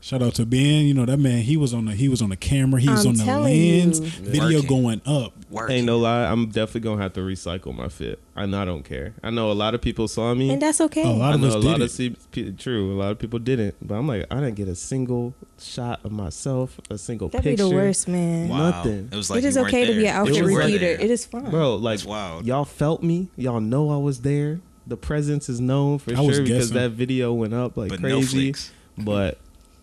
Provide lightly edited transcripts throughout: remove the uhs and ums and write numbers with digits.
Shout out to Ben. You know that man. He was on the camera. He was I'm on the telling lens. you. Video Working. going up. Ain't no lie, I'm definitely gonna have to recycle my fit. I don't care. I know a lot of people saw me. And that's okay. A lot I of know us a did lot it. of true. A lot of people didn't, but I'm like, I didn't get a single shot of myself, a single That'd picture. be the worst, man. Wow. Nothing. It was like It is you weren't okay to there. be an outfit It was like- repeater. It is fun. Bro, like That's wild. y'all felt me. Y'all know I was there. The presence is known for I was sure because guessing. that video went up like But no crazy. flicks. But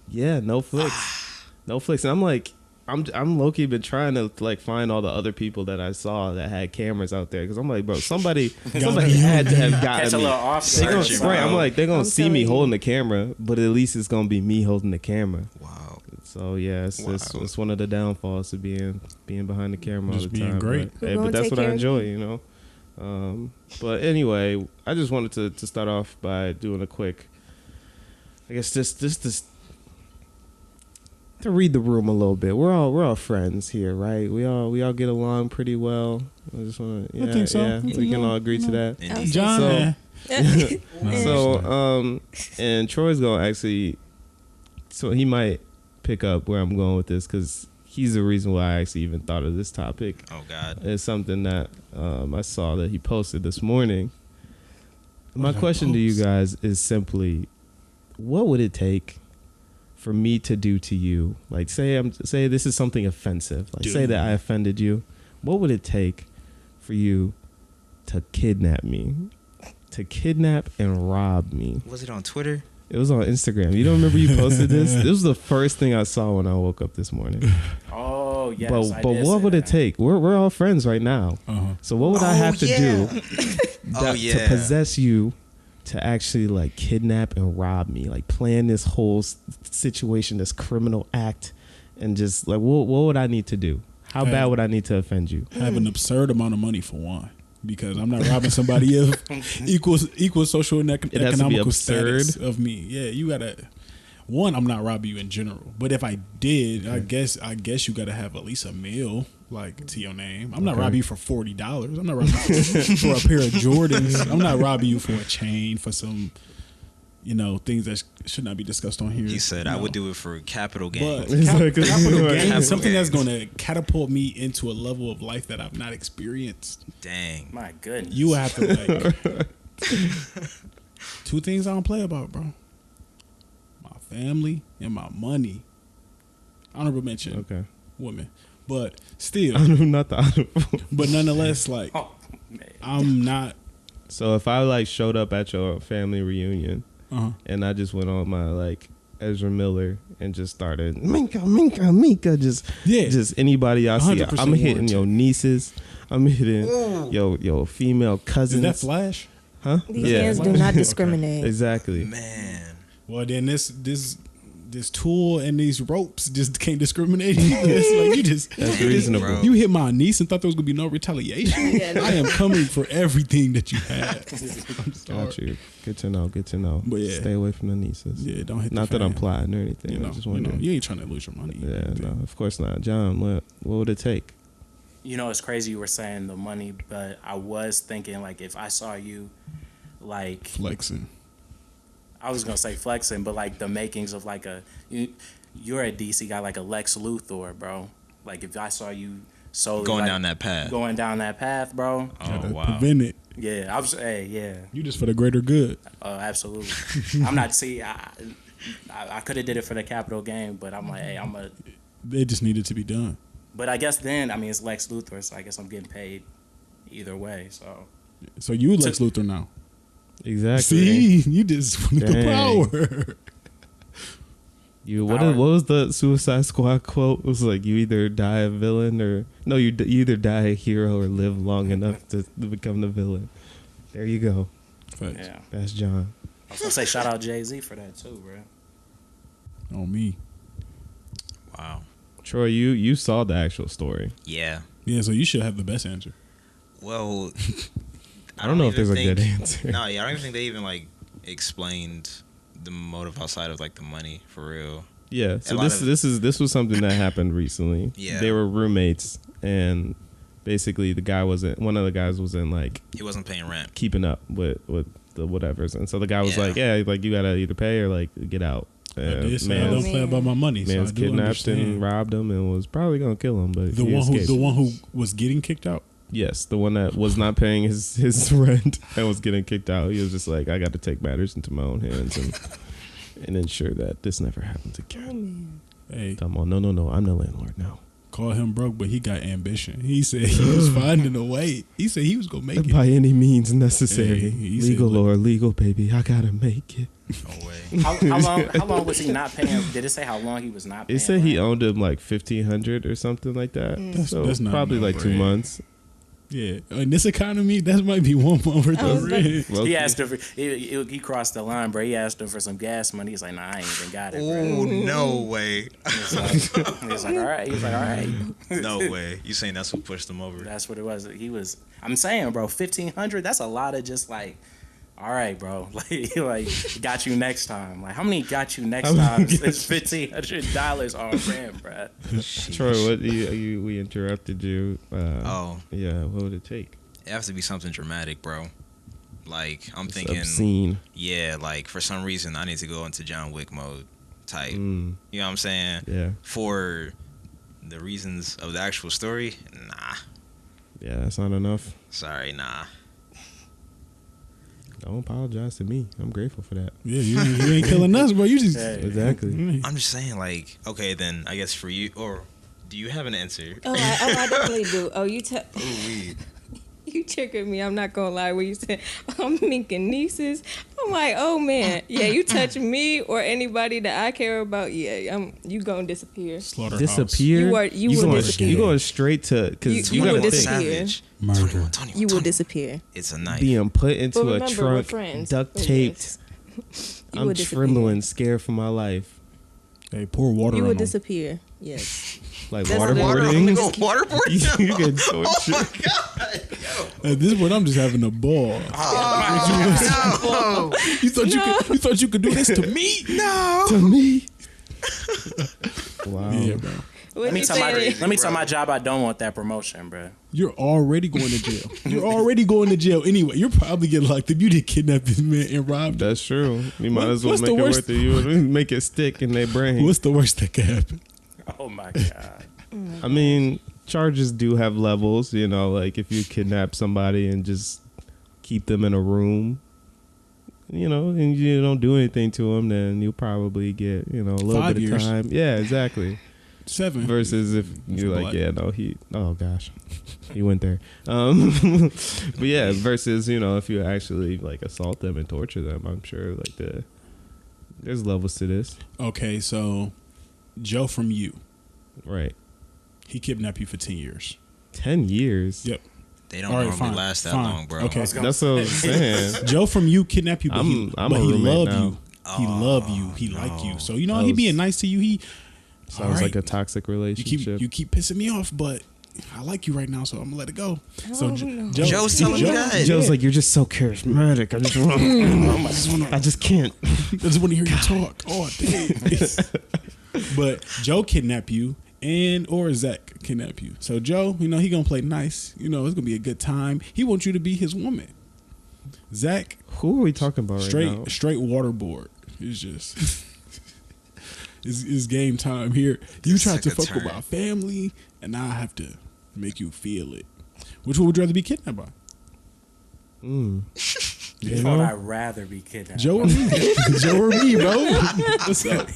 yeah, no flicks, no flicks. And I'm like, I'm low key been trying to like find all the other people that I saw that had cameras out there because I'm like, bro, somebody had to have Catch gotten a me. little off They gonna, Searching, right, bro. I'm like, they're gonna I'm see me telling holding you. the camera, but at least it's gonna be me holding the camera. Wow. So yeah, it's it's one of the downfalls of being behind the camera Just all the being time. great. But, We're hey, gonna but that's take what I care of enjoy, you. you know. But anyway, I just wanted to start off by doing a quick, I guess just to read the room a little bit. We're all friends here, right? We all get along pretty well. I just want to, I think so. yeah, I think we can so. all agree to that. Indeed. John. So- man. So, and Troy's gonna actually, so he might pick up where I'm going with this because he's the reason why I actually even thought of this topic. Oh God. It's something that I saw that he posted this morning. My did I question to you post? guys is simply, what would it take for me to do to you? Like, say this is something offensive. Like, say Dude. that I offended you. What would it take for you to kidnap me? To kidnap and rob me. Was it on Twitter? It was on Instagram. You don't remember you posted this? This was the first thing I saw when I woke up this morning. Oh yes. I but did what see would it that. take? We're all friends right now. Uh-huh. So what would I Oh, have to yeah. do Oh, to yeah. possess you to actually like kidnap and rob me? Like plan this whole situation, this criminal act, and just like what would I need to do? How bad would I need to offend you? Have an absurd amount of money for one, because I'm not robbing somebody of equal social and has to be economical absurd. status of me. Yeah, you gotta. One, I'm not robbing you in general, but if I did, I guess you gotta have at least a meal like to your name. I'm not Okay. robbing you for $40. I'm not robbing you for a pair of Jordans. I'm not robbing you for a chain, for some, things that should not be discussed on here. He said I would do it for capital But gain. It's like- capital gain Capital is something that's gains. going to catapult me into a level of life that I've not experienced. Dang. My goodness. You have to like two things I don't play about, bro. My family and my money. Honorable mention, Okay. women, but still, Not the honorable. but nonetheless, like Oh man. I'm not. So if I like showed up at your family reunion and I just went on my like Ezra Miller and just started Minka, just anybody I see. 100% I'm hitting warranted. your nieces. I'm hitting your female Is cousins. that Flash? Huh? These hands do not discriminate. Exactly. Man. Well, then this tool and these ropes just can't discriminate either. It's like you just That's Dang, reasonable. bro. You hit my niece and thought there was gonna be no retaliation. I am coming for everything that you had. I'm sorry. Got you. Good to know. Good to know. But yeah. Stay away from the nieces. Yeah, don't hit. Not the that I'm fan. plotting or anything. You know, I just wondering. you ain't trying to lose your money. Yeah, no, of course not. John, what would it take? It's crazy you were saying the money, but I was thinking like if I saw you, like Flexing. I was gonna say flexing, but like the makings of like you're a DC guy, like a Lex Luthor, bro. Like if I saw you Going down that path. going down that path, bro. Oh Gotta wow. prevent it. Yeah, I was. Hey, yeah, You just for the greater good. absolutely. I'm not. See, I could have did it for the capital gain, but I'm like, hey, I'm a. It just needed to be done. But I guess then, I mean, it's Lex Luthor, so I guess I'm getting paid either way. So So you Lex Luthor now. Exactly. See, you just wanted the Dang. power. What was the Suicide Squad quote? It was like you either die a villain or no, you either die a hero or live long enough to become the villain. There you go. Facts. yeah, That's John. I was gonna say shout out Jay-Z for that too, bro. On me. Wow. Troy, you saw the actual story. Yeah. Yeah, so you should have the best answer. Well, I don't know if even there's a good think- answer. No, yeah, I don't even think they even like explained the motive outside of like the money for real. Yeah. So A lot of- this was something that happened recently. Yeah. They were roommates and basically one of the guys wasn't like He wasn't paying rent. keeping up with the whatevers, and so the guy was Yeah. like, yeah, like you gotta either pay or like get out. They say I Man, don't play about my money. So man's I do kidnapped understand. and robbed him and was probably gonna kill him, but The he one escaped. who was getting kicked out. Yes, the one that was not paying his rent and was getting kicked out. He was just like, I got to take matters into my own hands and ensure that this never happens again. Hey, Come on, no, I'm the landlord now. call him broke, but he got ambition. He said he was finding a way. He said he was gonna make it. By any means necessary, Hey, he said, legal look. or illegal, baby. I gotta make it. No way. How long was he not paying? Did it say how long he was not paying? It said he rent? owned him like 1,500 or something like that. So That's not probably no like 2 bread. months. Yeah, in this economy, that might be 1 month worth of rent. Well, He asked him for, he crossed the line, bro. He asked him for some gas money. He's like, nah, I ain't even got it, bro. Oh, no way. He's like, all right. He's like, all right. No way. You saying that's what pushed him over? That's what it was. I'm saying, bro, 1,500. That's a lot of just like, all right, bro. Like got you next time. Like, how many got you next time? It's $1,500 on rent, bro. Troy, what we interrupted you. Oh. Yeah, what would it take? It has to be something dramatic, bro. Like, I'm It's thinking, obscene. yeah, like, for some reason, I need to go into John Wick mode type. Mm, You know what I'm saying? yeah, For the reasons of the actual story, nah. yeah, that's not enough. Sorry, nah. Don't apologize to me. I'm grateful for that. Yeah, you ain't killing us, bro. You just Exactly. I'm just saying, like, okay, then I guess for you, or do you have an answer? Oh, I definitely do. Oh, Ooh-wee. you triggered me. I'm not gonna lie. When you said I'm Mink and Neice's, I'm like, oh man, yeah. You touch me or anybody that I care about, yeah, you gonna disappear. slaughterhouse. Disappear. You will going, disappear. You going straight to because You you, will gotta disappear. think Savage. Murder. 21, You will 21. disappear. It's a knife. being put into But a remember, we're trunk, friends. duct But taped. yes. You I'm will disappear. trembling, scared for my life. Hey, pour water You on will him. disappear. Yes. Like That's what waterboarding. Waterboard? You get tortured. Oh my god! At this point, I'm just having a ball. Oh, You thought you could do this to me? no! To me. Wow. Yeah, bro. Let me tell my job I don't want that promotion, bro. You're already going to jail. You're already going to jail anyway. You're probably getting locked up. You did kidnap this man and robbed him. That's true. You might as well What's make the it worst- worth it. You make it stick in their brain. What's the worst that could happen? Oh my god. I mean, charges do have levels. You know, like if you kidnap somebody and just keep them in a room, you know, and you don't do anything to them, then you'll probably get, a little 5 bit of years. time. Yeah, exactly. 7 Versus if you're like, Blood. oh gosh, he went there. But yeah, versus, if you actually like assault them and torture them, I'm sure like there's levels to this. Okay, so Joe from You, Right. he kidnapped you for 10 years. 10 years. Yep. They don't All right, normally fine, last that fine. long, bro. Okay. That's what I was saying. Joe from You kidnapped you, but I'm he a roommate loved now. you. He loved you. He liked you. So he That being was- nice to you. He Sounds all right, like a toxic relationship. you keep pissing me off, but I like you right now, so I'm gonna let it go. So no. Joe's telling you that. Joe's like, you're just so charismatic. I just can't. I just want to hear you talk. Oh, damn. But Joe kidnap you, or Zach kidnap you. So Joe, he gonna play nice. It's gonna be a good time. He wants you to be his woman. Zach, Who are we talking about right now? straight waterboard. It's just it's game time here. You This tried to took a fuck with turn. my family, and now I have to make you feel it. Which one would you rather be kidnapped by? Mm. You Would know? I rather be kidnapped? Joe or me? Joe or me, bro? What's up?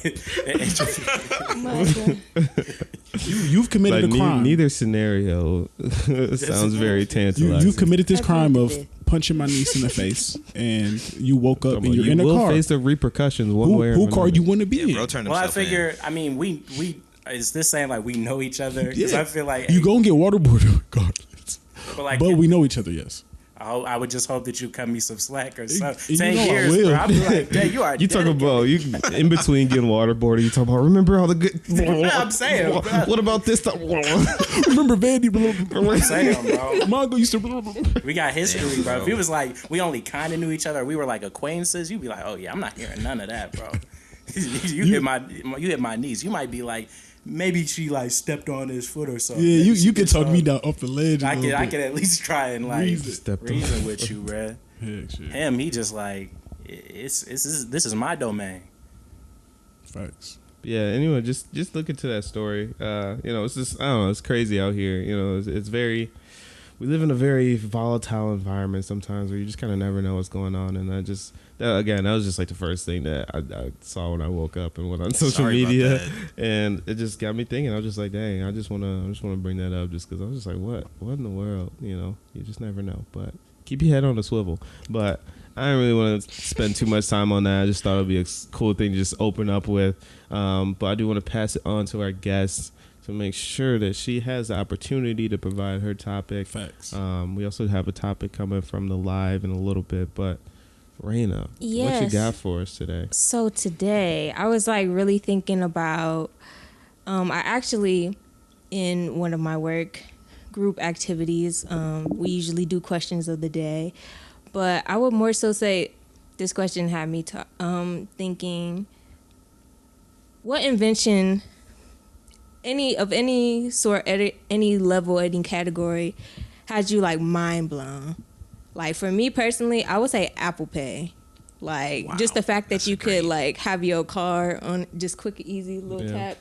You've committed Like a crime. neither scenario sounds very tantalizing. You've committed this I crime think of you did. punching my niece in the face, and you woke up and you you're in a will car. face the repercussions one way or Who another. car you want to be Yeah, in? bro turned Well, I himself in. figure. I mean, we is this saying like we know each other? Because I feel like you gonna get waterboarded regardless. but we know each other, yes. I would just hope that you cut me some slack or something. you 10 know I years, will. bro. I'll be like, "Dang, you are." You talking about in between getting waterboarded? You talking about remember all the good? I'm saying, bro. What about this stuff? Remember Vandy? I'm saying, bro. Mongo used to. We got history, Damn, bro. bro. If it was like we only kind of knew each other, we were like acquaintances, you'd be like, "Oh yeah, I'm not hearing none of that, bro." you hit my niece. You might be like, maybe she like stepped on his foot or something. Yeah, you can talk me down off the ledge. I could at least try and like Reason. reason with you, bro. Heck, shit. Him, he just like this is my domain. Facts. Yeah. Anyway, just look into that story. It's just I don't know. It's crazy out here. It's very. We live in a very volatile environment sometimes, where you just kind of never know what's going on. And that was just like the first thing that I saw when I woke up and went on social media, and it just got me thinking. I was just like, dang, I just wanna bring that up just because I was just like, what in the world? You just never know. But keep your head on the swivel. But I didn't really want to spend too much time on that. I just thought it'd be a cool thing to just open up with. But I do want to pass it on to our guest to make sure that she has the opportunity to provide her topic. Facts. We also have a topic coming from the live in a little bit, but Raina, what you got for us today? So today, I was like really thinking about, I actually, in one of my work group activities, we usually do questions of the day, but I would more so say this question had me thinking, what invention, any sort, any level, any category, had you like mind blown? Like for me personally, I would say Apple Pay. Like just the fact that you could like have your car on just quick, easy little tap,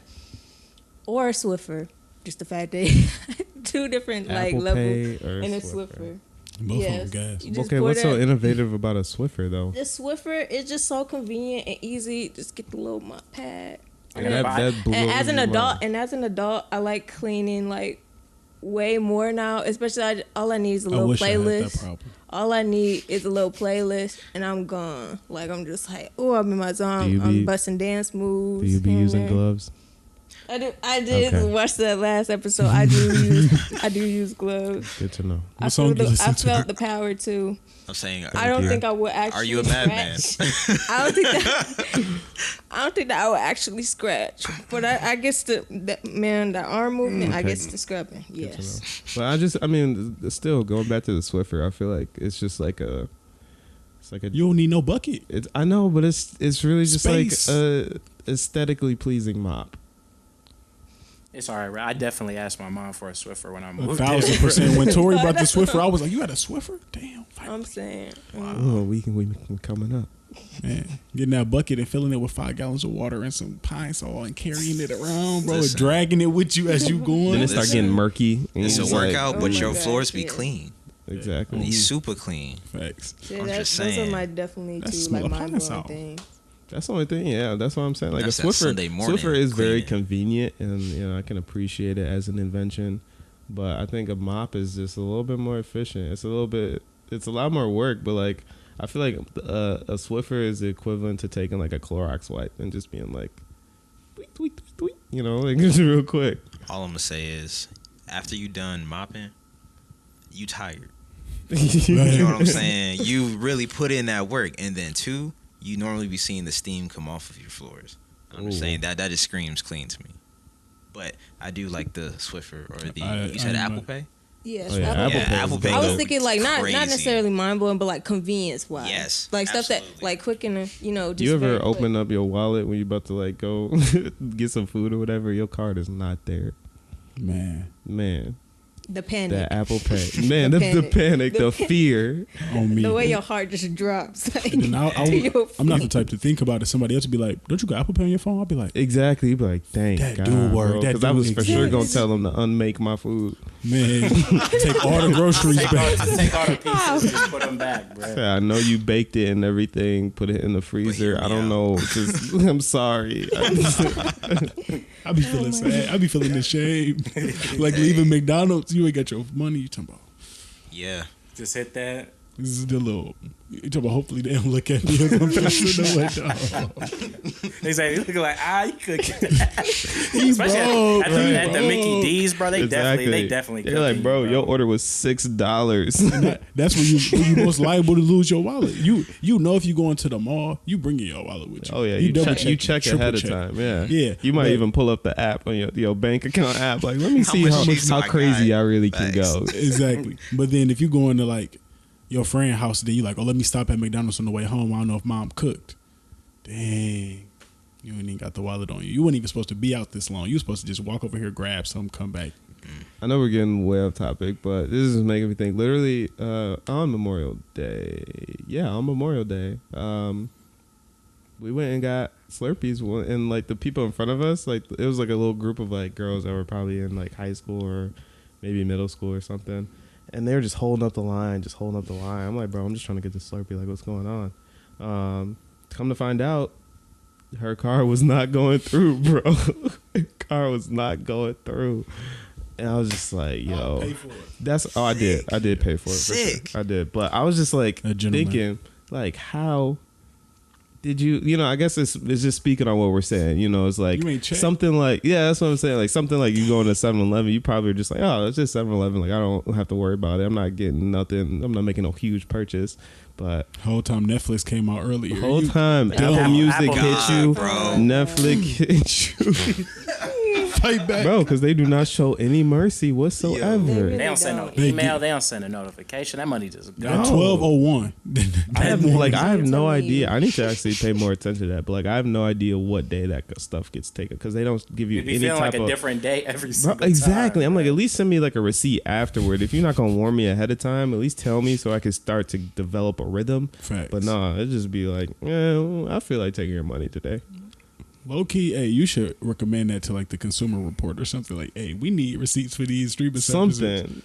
or Swiffer. Just the fact that two different like Apple levels Pay in a Swiffer. Swiffer. Both of them gas. Okay, what's so innovative about a Swiffer though? The Swiffer is just so convenient and easy. Just get the little mop pad. I gotta buy- And as an adult, I like cleaning like way more now. Especially all I need is a little playlist. All I need is a little playlist, and I'm gone. Like I'm just like, oh, I'm in my zone. I'm busting dance moves. Do you be using gloves? I did watch that last episode. I do use gloves. Good to know. I felt the power too. I'm saying, I don't think I would actually. Are you a madman? I don't think that I would actually scratch. But I guess the arm movement, I guess the scrubbing. Yes. But still going back to the Swiffer, I feel like it's just like a. It's like a. You don't need no bucket. I know, but it's really just Space. like a aesthetically pleasing mop. It's all right. I definitely asked my mom for a Swiffer when I moved. 1,000%. When Tori brought the Swiffer, I was like, "You had a Swiffer? Damn!" I'm saying. Oh, we can coming up. Man, getting that bucket and filling it with 5 gallons of water and some pine sol and carrying it around, bro, Listen. dragging it with you as you going. Then it start getting murky. It's a just workout, Oh but my your gosh, floors be yeah. clean. Exactly. He's super clean. Facts. Yeah, I'm just those are saying. my definitely That two smell like of mind pine blowing sol. things. That's the only thing. Yeah, that's what I'm saying. Like That's a that Swiffer, Sunday morning Swiffer is very cleaning. convenient, and I can appreciate it as an invention. But I think a mop is just a little bit more efficient. It's a lot more work. But like, I feel like a Swiffer is the equivalent to taking like a Clorox wipe and just being like, tweet, tweet, tweet, tweet, like just real quick. All I'm gonna say is, after you done mopping, you tired. Right. You know what I'm saying? You really put in that work, and then 2, you normally be seeing the steam come off of your floors. I'm just saying that just screams clean to me. But I do like the Swiffer or you said Apple Pay? Yes, Oh, yeah, Apple Pay. I was goes thinking like not crazy. necessarily mind blowing, but like convenience wise. Yes, like stuff that absolutely. like quick and just You ever very quick. open up your wallet when you about to like go get some food or whatever? Your card is not there. Man. the panic, That Apple Pay. Man, the panic, the fear. On me. the way your heart just drops. Like, And then to your I'm not the feet. type to think about it. Somebody else would be like, "Don't you got Apple Pay on your phone?" I'll be like, Exactly. You'd be like, thank That God. do work. That Because I do was for sure exist. going to tell them to unmake my food. "Man, take all the groceries Take all, back." take all the pieces, just put them back, bro. Yeah, I know you baked it and everything, put it in the freezer. hear me I don't out. know. Just, I'm sorry. I be feeling sad. I be feeling the shame. Like leaving McDonald's, you ain't got your money. You talking about Yeah. Just hit that. this is the little. You talking about hopefully they don't look at me as I'm passing away. They say, you looking like, you could get that. He's Especially broke. at the Mickey D's, bro. They definitely They're like, cooking bro, you, your order was $6. That's when you most liable to lose your wallet. You know if you go into the mall, you bringing your wallet with you. Oh yeah, you you double check triple ahead of check. time. Yeah, Yeah, You might but- even pull up the app on your bank account app. Like, let me see much how cheese do I crazy got? I really can Facts. go. Exactly. But then if you go into like your friend house, then you like, oh, let me stop at McDonald's on the way home. I don't know if mom cooked. Dang. You ain't even got the wallet on you. You weren't even supposed to be out this long. You were supposed to just walk over here, grab something, come back. I know we're getting way off topic, but this is making me think. Literally, on Memorial Day, on Memorial Day, we went and got Slurpees, and like the people in front of us, like it was like a little group of like girls that were probably in like high school or maybe middle school or something, and they were just holding up the line. I'm like, bro, I'm just trying to get this Slurpee. Like, what's going on? Come to find out, her car was not going through, bro. Her car was not going through. And I was just like, yo, I did pay for it. Sick. For sure. I did. But I was just like thinking, like, how did you, I guess it's just speaking on what we're saying, it's like something like, yeah, that's what I'm saying. Like something like you go into 7-Eleven, you probably are just like, oh, it's just 7-Eleven. Like I don't have to worry about it. I'm not getting nothing. I'm not making a huge purchase. But whole time Netflix came out earlier. The whole time Apple Music hit you, bro. Netflix hit you. Fight back, bro, because they do not show any mercy whatsoever. Really They don't send no email. They don't send a notification. That money just goes. At 12:01. I have no idea. I need to actually pay more attention to that. But like, I have no idea what day that stuff gets taken because they don't give you You'd be any feeling type like a of different day every single time. Exactly. I'm like, at least send me like a receipt afterward. If you're not gonna warn me ahead of time, at least tell me so I can start to develop a rhythm. Facts. But no, it just be like, I feel like taking your money today. Low key, hey, you should recommend that to like the Consumer Report or something. Like, hey, we need receipts for these 3%. Something,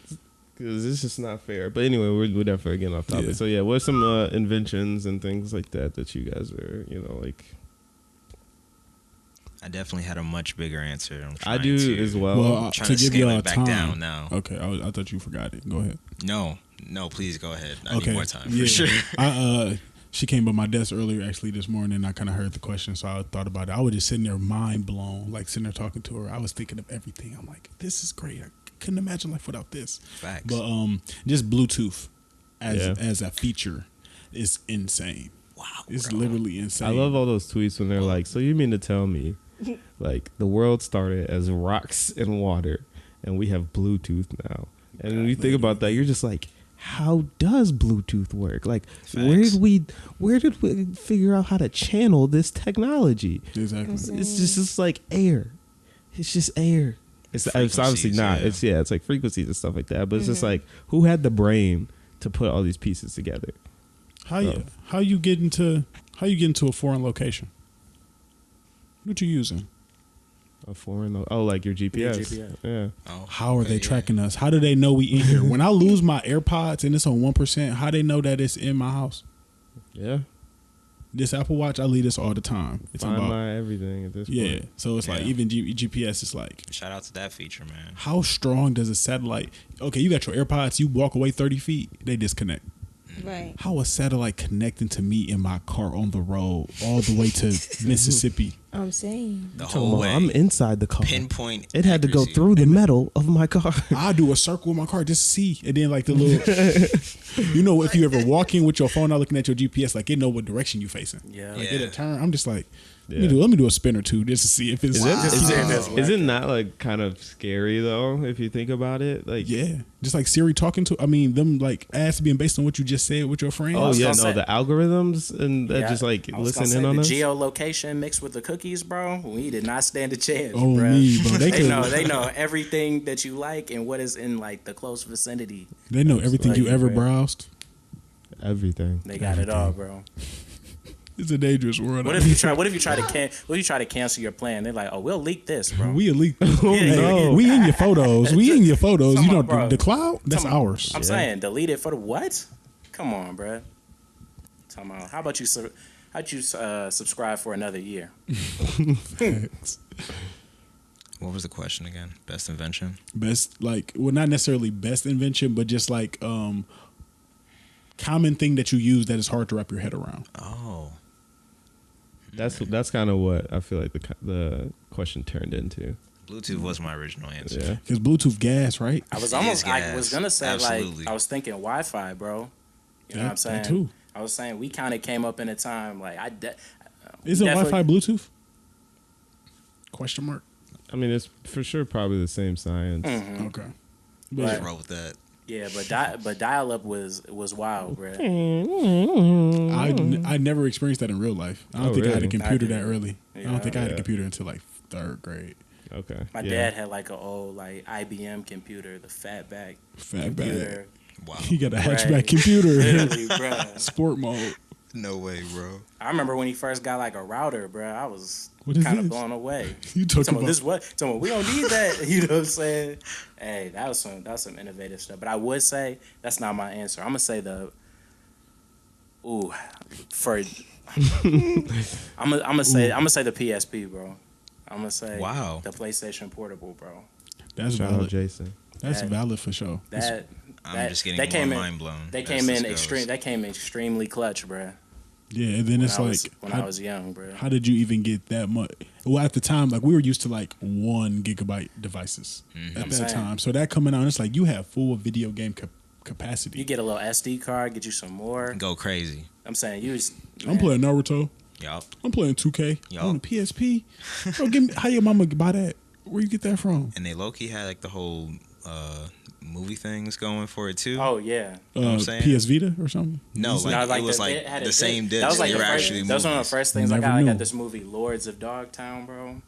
because it's just not fair. But anyway, we're definitely getting off topic. Yeah. So yeah, what's some inventions and things like that you guys are, like? I definitely had a much bigger answer. I do as well. Well, trying to to give scale y'all it back time. down now. Okay, I thought you forgot it. Go ahead. No, please go ahead. I need more time for sure. She came by my desk earlier actually this morning and I kind of heard the question, so I thought about it. I was just sitting there mind blown, like sitting there talking to her. I was thinking of everything. I'm like, this is great. I couldn't imagine life without this. Facts. But just Bluetooth as a feature is insane. Wow, it's bro. literally insane. I love all those tweets when they're like, so you mean to tell me like the world started as rocks and water and we have Bluetooth now? And when you think about that, you're just like, how does Bluetooth work? Like, where did we figure out how to channel this technology? Exactly. It's just like air. It's just air. It's obviously not. Yeah. It's like frequencies and stuff like that. But it's just like, who had the brain to put all these pieces together? How you get into a foreign location? What you using? A foreign, like your GPS. GPS. Yeah. Oh, How are they tracking us? How do they know we in here? When I lose my AirPods and it's on 1%, how they know that it's in my house? Yeah. This Apple Watch, I leave this all the time. It's Find about my everything at this point. yeah. So it's like even GPS is like, Shout out to that feature, man. how strong does a satellite? Okay, you got your AirPods. You walk away 30 feet, they disconnect. Right. How a satellite connecting to me in my car on the road all the way to Mississippi? I'm saying. The whole way. I'm inside the car. Pinpoint. It had to go accuracy. through the metal of my car. I do a circle with my car just to see, and then like the little, if you ever walk in with your phone out looking at your GPS, like it know what direction you facing. Yeah. Like Yeah. it'll turn. I'm just like, Yeah. let me do a spin or two just to see if it's. Is it not like kind of scary though if you think about it? Like Yeah, just like Siri talking to. I mean, them like ads being based on what you just said with your friends. oh yeah, gonna say- the algorithms and that Yeah, just like I was gonna listen in say, on the us. geolocation mixed with the cookies, bro. We did not stand a chance, Oh, bro. me, bro. They could- They know everything that you like and what is in like the close vicinity. They know everything Like, you ever bro. browsed. Everything. They got it all, bro. It's a dangerous world. What if you try to cancel your plan? They're like, oh, we'll leak this, bro. We elite. no. We in your photos. We in your photos. Come You know on, bro. the cloud. That's Come on. ours. I'm saying delete it for the what? Come on, bro. Talking about how about you subscribe for another year? What was the question again? Best invention? Best, like, well, not necessarily best invention, but just like common thing that you use that is hard to wrap your head around. Oh. That's kind of what I feel like the question turned into. Bluetooth was my original answer. Yeah. Because Bluetooth gas, right? I was It almost is I was gonna say Absolutely. like I was thinking Wi-Fi, bro. You know what I'm saying? That too. I was saying we kind of came up in a time like Isn't definitely- Wi-Fi Bluetooth? Question mark. I mean, it's for sure probably the same science. Mhm. Okay. Right. Roll with that. Yeah, but dial up was wild, bro. I never experienced that in real life. I don't Oh, think I had a really? computer I did. that early. I Yeah. don't think I had a Yeah. computer until like third grade. Okay. My Yeah. dad had like an old like IBM computer, the fatback Fatback. computer. Wow. He got a Right. hatchback computer. Literally, bro. Sport mode. No way, bro. I remember when he first got like a router, bro. I was What is kind of this? blown away. You talking about this? What? Talking about, we don't need that. You know what I'm saying? Hey, that was some innovative stuff. But I would say that's not my answer. I'm gonna say I'm gonna say the PSP, bro. I'm gonna say the PlayStation Portable, bro. That's Shout out valid. Jason. That's valid for sure. I'm just getting more mind blown. They came in extremely clutch, bro. Yeah, and then it's when I was young, bro. How did you even get that much? Well, at the time, like we were used to like 1 gigabyte devices at that time. So that coming out, it's like you have full video game capacity. You get a little SD card, get you some more. Go crazy. I'm saying I'm playing Naruto. Yup. I'm playing 2K Yup. on the PSP. Bro, how your mama buy that? Where you get that from? And they low-key had like the whole movie things going for it too. Oh yeah. You know what I'm saying? PS Vita or something? No, like it was like the same disc. That was like they were first, actually that was one of the movies. first things I Never got. I knew. got this movie, Lords of Dogtown, bro.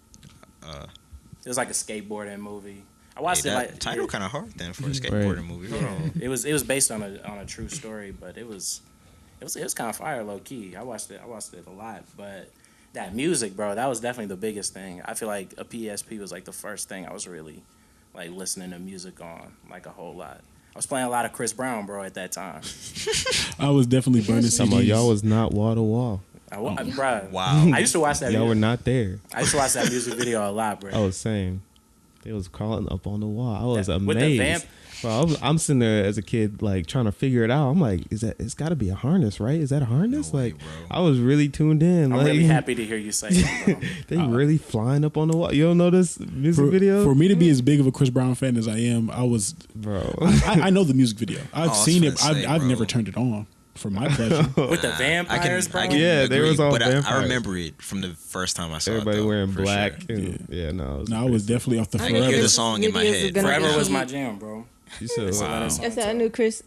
It was like a skateboarding movie. I watched Hey, it that like title kind of hard then for a skateboarding movie. Hold on. It was based on a true story, but it was kind of fire, low key. I watched it a lot, but that music, bro, that was definitely the biggest thing. I feel like a PSP was like the first thing I was really like listening to music on like a whole lot. I was playing a lot of Chris Brown, bro, at that time. I was definitely burning Some of CDs. y'all was not wall to wall. Bro, Wow. I used to watch that. Y'all were not there. I used to watch that music video a lot, bro. Oh, same. They was crawling up on the wall. I was With the amazed. vamp? Bro, I'm sitting there as a kid, like trying to figure it out. I'm like, it's got to be a harness, right? Is that a harness? No way, like, bro. I was really tuned in. I'm like, really happy to hear you say that, bro. they really flying up on the wall. You don't know this music video, For me to be as big of a Chris Brown fan as I am, bro? I know the music video. I've seen it. I've bro. never turned it on for my pleasure. With the vampires, bro. Yeah, there was all but vampires. I remember it from the first time I saw Everybody it. Though, wearing for black. sure. And, yeah, no. No, I was definitely off the I can hear Forever. the song in my Videos head. are gonna Forever be was my heat. jam, bro. You said, Wow. That's I said I knew Chris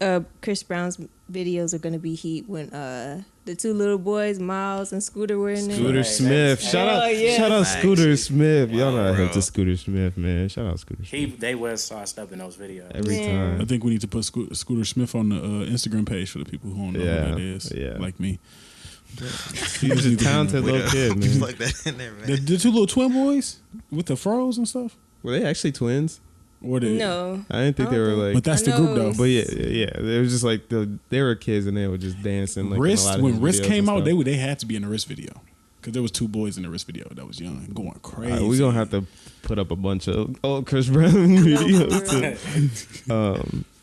Brown's videos are gonna be heat when the 2 little boys, Miles and Scooter, were in there. Scooter Right, Smith. that's- Shout out, Oh, yeah. shout out Facts. Scooter Smith. Y'all know I Bro. hate to Scooter Smith, man. Shout out Scooter Smith. They was sauced up in those videos. Every Yeah. I time. think we need to put Scooter Smith on the Instagram page for the people who don't know Yeah, who that is, yeah. like me. He's a talented little kid, man. Like that in there, man. The 2 little twin boys with the fros and stuff. Were they actually twins? Or the, No, I didn't think I they don't were think- like. but that's the I group know. though. But yeah, they were just like they were kids and they were just dancing. Like, in a Wrist, lot of when his Wrist videos came and out, stuff. they had to be in the Wrist video because there was 2 boys in the Wrist video that was young, going crazy. All right, we gonna have to put up a bunch of old Chris Brown videos.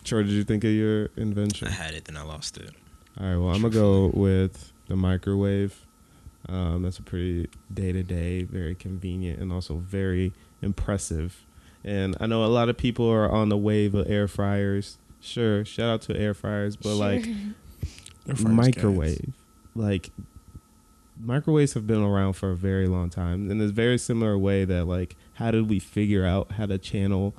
Troy, did you think of your invention? I had it, then I lost it. All right, well, I'm gonna go with the microwave. That's a pretty day-to-day, very convenient, and also very impressive. And I know a lot of people are on the wave of air fryers. Sure, shout out to air fryers, but like They're first microwave, like microwaves have been around for a very long time, in this very similar way that like, how did we figure out how to channel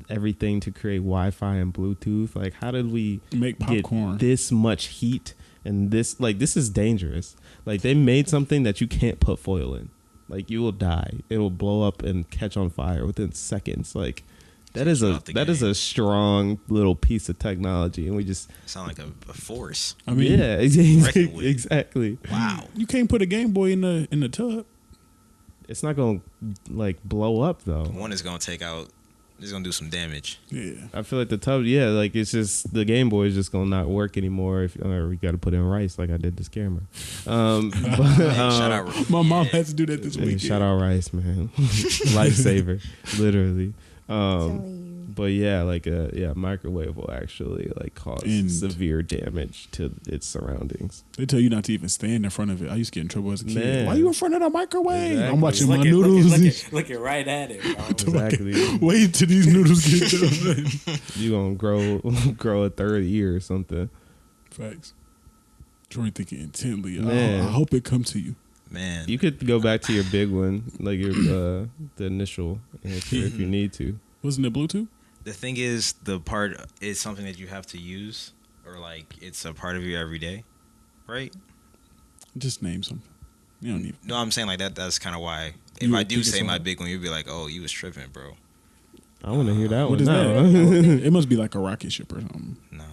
everything to create Wi-Fi and Bluetooth? Like, how did we Make popcorn. get this much heat and this is dangerous. Like, they made something that you can't put foil in. Like, you will die. It will blow up and catch on fire within seconds. Like, that is a strong little piece of technology, and we just Sound like a force. I mean, yeah, reckon with. exactly. Wow. you can't put a Game Boy in the tub. It's not gonna like blow up though. One is gonna take out. It's gonna do some damage. Yeah, I feel like the tub, yeah, like it's just the Game Boy is just gonna not work anymore. If we got to put in rice, like I did this camera. But, Shout out. my mom had to do that this yeah, weekend. shout out rice, man, lifesaver, literally. telling you. But yeah, like microwave will actually like cause And- severe damage to its surroundings. They tell you not to even stand in front of it. I used to get in trouble as a kid. Man. Why you in front of the microwave? Exactly. I'm watching my Looking- noodles. looking right at it, bro. Exactly. Wait till these noodles get done. You gonna grow a third ear or something. Facts. Troy thinking intently. Man. I hope it come to you. Man, You could go back to your big one, like your the initial answer if you need to. Wasn't it Bluetooth? the thing is, the part is something that you have to use, or like it's a part of your everyday, right? Just name something. You don't need. No, I'm saying like that. That's kind of why. If You I would do think say it's my something. big one, you'd be like, "Oh, you was tripping, bro." I want to hear that What one is now. that? It must be like a rocket ship or something. Nah,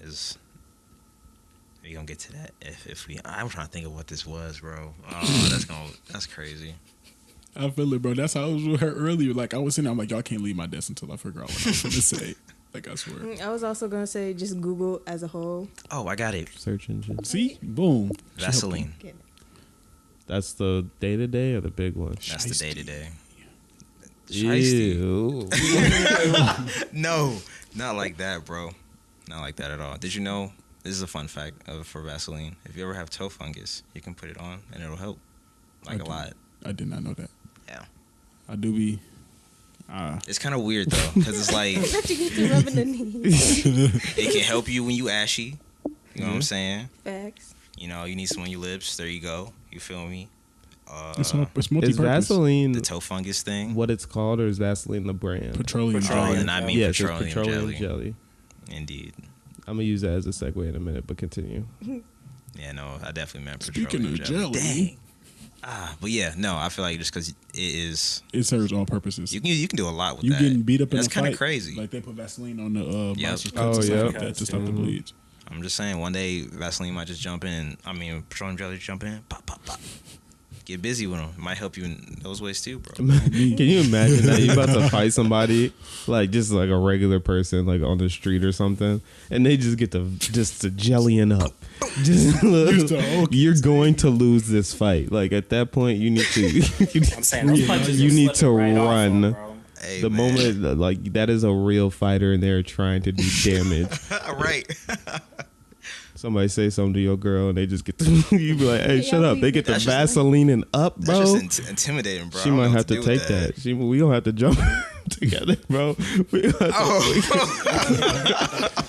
it's We gonna get to that if we. I'm trying to think of what this was, bro. Oh, that's crazy. I feel it, bro. That's how I was with her earlier. Like I was sitting there, I'm like, y'all can't leave my desk until I figure out what I was gonna say. Like I swear. I was also gonna say just Google as a whole. Oh, I got it. Search engine. See, boom. Vaseline. That's the day to day or the big one? That's the day to day. Ew. No, not like that, bro. Not like that at all. Did you know? This is a fun fact for Vaseline. If you ever have toe fungus, you can put it on and it'll help. Like a lot. I did not know that. Yeah. I do be. It's kind of weird though, because it's like Let you get to rubbing the knees. it can help you when you ashy. You know what I'm saying? Facts. You know, you need some on your lips. There you go. You feel me? It's Is multi-purpose. Vaseline The toe fungus thing. what it's called, or is Vaseline the brand? Petroleum. Oh, and I mean Yes, it's petroleum, jelly. jelly. Indeed. I'm gonna use that as a segue in a minute, but continue. Yeah, no, I definitely meant Speaking petroleum of jelly. Dang. But yeah, no, I feel like just because It serves all purposes. you can do a lot with You that. getting beat up in That's a kind fight. of crazy. Like they put Vaseline on the Yep. monster Oh, cuts and stuff yeah. like that to stop the bleeds. I'm just saying, one day Vaseline might just jump in. Petroleum jelly jump in. Pop, pop, pop. Get busy with them. It might help you in those ways too, bro. Can you imagine that you about to fight somebody, like just like a regular person, like on the street or something, and they just get to jellying up. Just you're going to lose this fight. Like at that point, you need to. I'm saying those punches you are need to slipping right off run. them, bro. Hey, The man. moment like that is a real fighter, and they're trying to do damage. Right. Somebody say something to your girl, and they just get to, you be like, "Hey, Yeah, shut up!" They get the That's just- Vaseline up, bro. That's just intimidating, bro. She I don't might know have what to do take with that. We gonna have to jump together, bro. We gonna have to-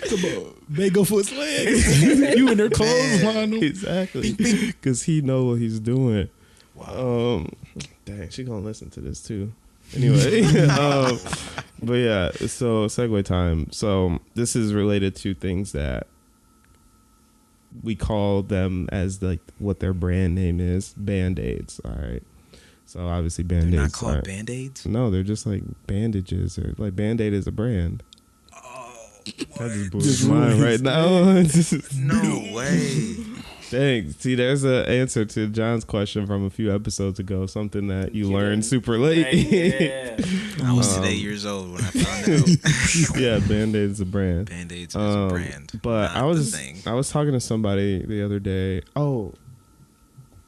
Come on, they go for his legs. You in their clothes, line them. exactly, because he know what he's doing. Dang, she gonna listen to this too. Anyway, but yeah, so segue time. So this is related to things that we call them as like what their brand name is, Band-Aids. All right. So obviously Band-Aids They're not called aren't- Band-Aids? No, they're just like bandages, or like Band-Aid is a brand. That just blew Just his mind right ruined now. No way. Dang. See, there's an answer to John's question from a few episodes ago, something that you learned super late. Yeah. I was today years old when I found out. Yeah, Band-Aid is a brand. Band-Aids is a brand. But not I was the thing. I was talking to somebody the other day. Oh,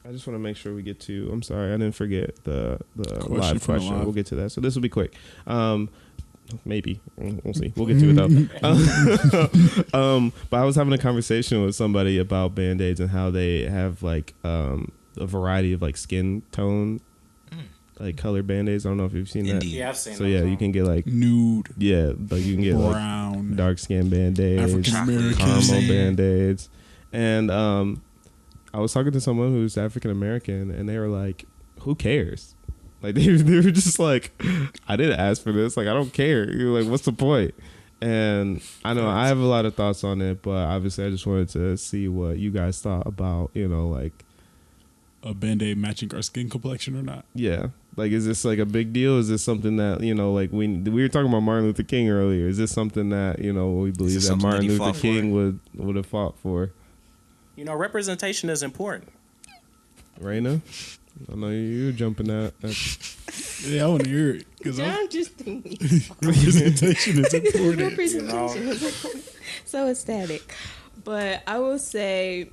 I just want to make sure we get to. I'm sorry, I didn't forget the Question live from the question. live. We'll get to that. So this will be quick. Maybe we'll see. We'll get to it though. But I was having a conversation with somebody about Band-Aids and how they have like a variety of like skin tone, like color Band-Aids. I don't know if you've seen Indeed. Yeah, I've seen that. So those yeah, on. you can get like Nude, like you can get like brown, dark skin Band-Aids, African American, caramel Band-Aids, and I was talking to someone who's African American, and they were like, "Who cares?" Like they were just like, "I didn't ask for this. Like I don't care." You're like, "What's the point?" And I know I have a lot of thoughts on it, but obviously I just wanted to see what you guys thought about, like a Band-Aid matching our skin complexion or not. yeah, like is this like a big deal? Is this something that like we were talking about Martin Luther King earlier? Is this something that we believe that something Martin that he Luther fought King would have fought for? Representation is important. Raina, I know you're jumping at Yeah, I want to hear it because John just thinking. representation is important. Representation is important. So ecstatic. But I will say,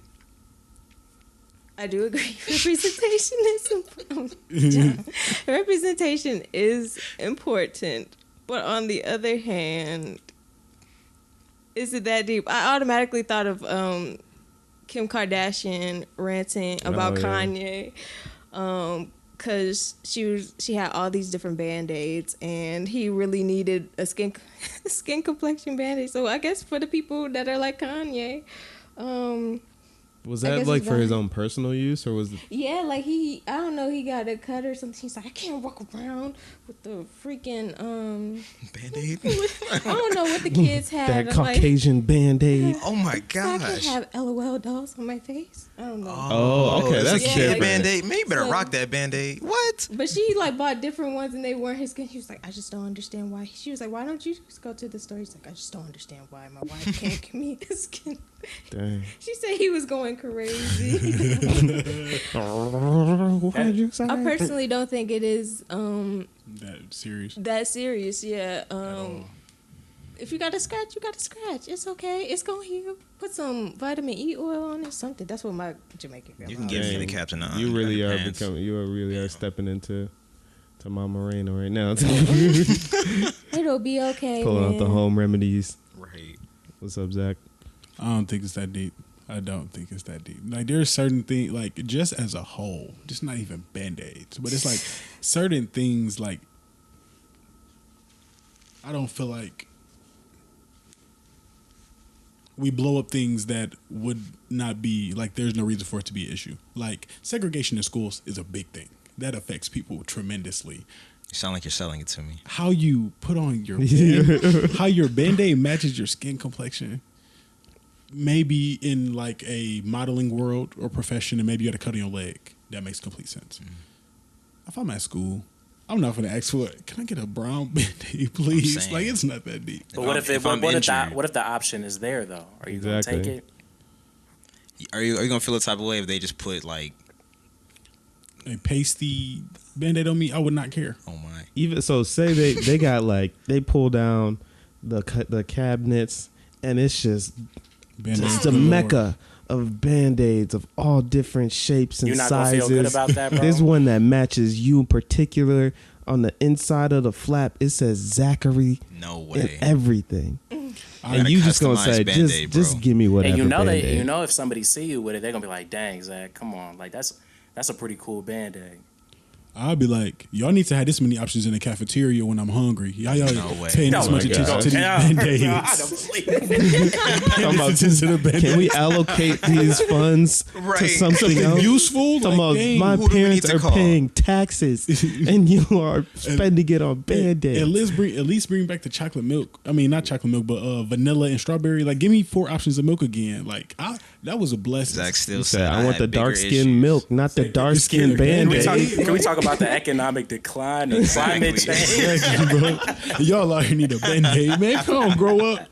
I do agree. Representation is important. John, representation is important. But on the other hand, is it that deep? I automatically thought of Kim Kardashian ranting about Kanye. Because she had all these different Band-Aids, and he really needed a skin complexion Band-Aid. So I guess for the people that are like Kanye, was I that guess like it's for his valid. own personal use, or was it? yeah, like I don't know, he got a cut or something. He's like, I can't walk around with the freaking Band-Aid. I don't know what the kids had. That Caucasian Band-Aid. Oh my So I gosh. can't have LOL dolls on my face. I don't know. Oh, okay, is that's a kid different. Band-Aid. Maybe you better So- rock that Band-Aid. What? But she like bought different ones and they weren't his skin. She was like, I just don't understand why. She was like, why don't you just go to the store? He's like, I just don't understand why my wife can't give me his skin. Dang. She said he was going crazy. Why'd you say I that? personally don't think it is That serious. that serious. Yeah. If you got a scratch, you got a scratch. It's okay. It's gonna heal. Put some vitamin E oil on it. Something. That's what my Jamaican grandma. You can get me Dang. the Captain On. You really are pants. becoming. You are really are stepping into Mama Raina right now. It'll be okay. Pulling out the man. home remedies. Right. What's up, Zach? I don't think it's that deep. I don't think it's that deep. Like there's certain things, like just as a whole, just not even Band-Aids, but it's like certain things. Like I don't feel like we blow up things that would not be like. There's no reason for it to be an issue. Like segregation in schools is a big thing that affects people tremendously. You sound like you're selling it to me. How you put on your how your Band-Aid matches your skin complexion. Maybe in like a modeling world or profession, and maybe you got to cut on your leg. That makes complete sense. If I'm at school, I'm not going to ask for it. Can I get a brown Band-Aid, please? saying. Like it's not that deep. But what if I'm what injured? if the option is there though? Are you gonna Exactly. take it? Are you gonna feel the type of way if they just put like, A pasty Band-Aid on me, I would not care. oh my, Even so, say they got like they pull down the cabinets, and it's just Band-Aids the galore. mecca of Band-Aids of all different shapes and You're not gonna sizes. feel good about that, bro. There's one that matches you in particular. On the inside of the flap, it says Zachary no and way. everything. And gotta you just gonna customize say, Band-Aid, just bro. give me whatever. And you know Band-Aid. if somebody see you with it, they're gonna be like, "Dang, Zach, come on, like that's a pretty cool Band-Aid." I'll be like, y'all need to have this many options in the cafeteria when I'm hungry. Y'all No way. paying this Oh much my attention God. to these Band-Aids. Talking about, can we allocate these funds to Right. something else? Useful? Talking about, Like, dang. my Who do we need parents to are call? paying taxes, and you are spending it on Band-Aids. At least bring back the chocolate milk. I mean, not chocolate milk, but vanilla and strawberry. Like, give me 4 options of milk again. Like, that was a blessing. Zach still You said, said, I want the had bigger dark skin issues. milk, not the dark skin skin Band-Aid. Band-Aid. Can we talk about the economic decline and climate Exactly. change? Exactly, bro. Y'all out here need a Band-Aid, man. Come on, grow up.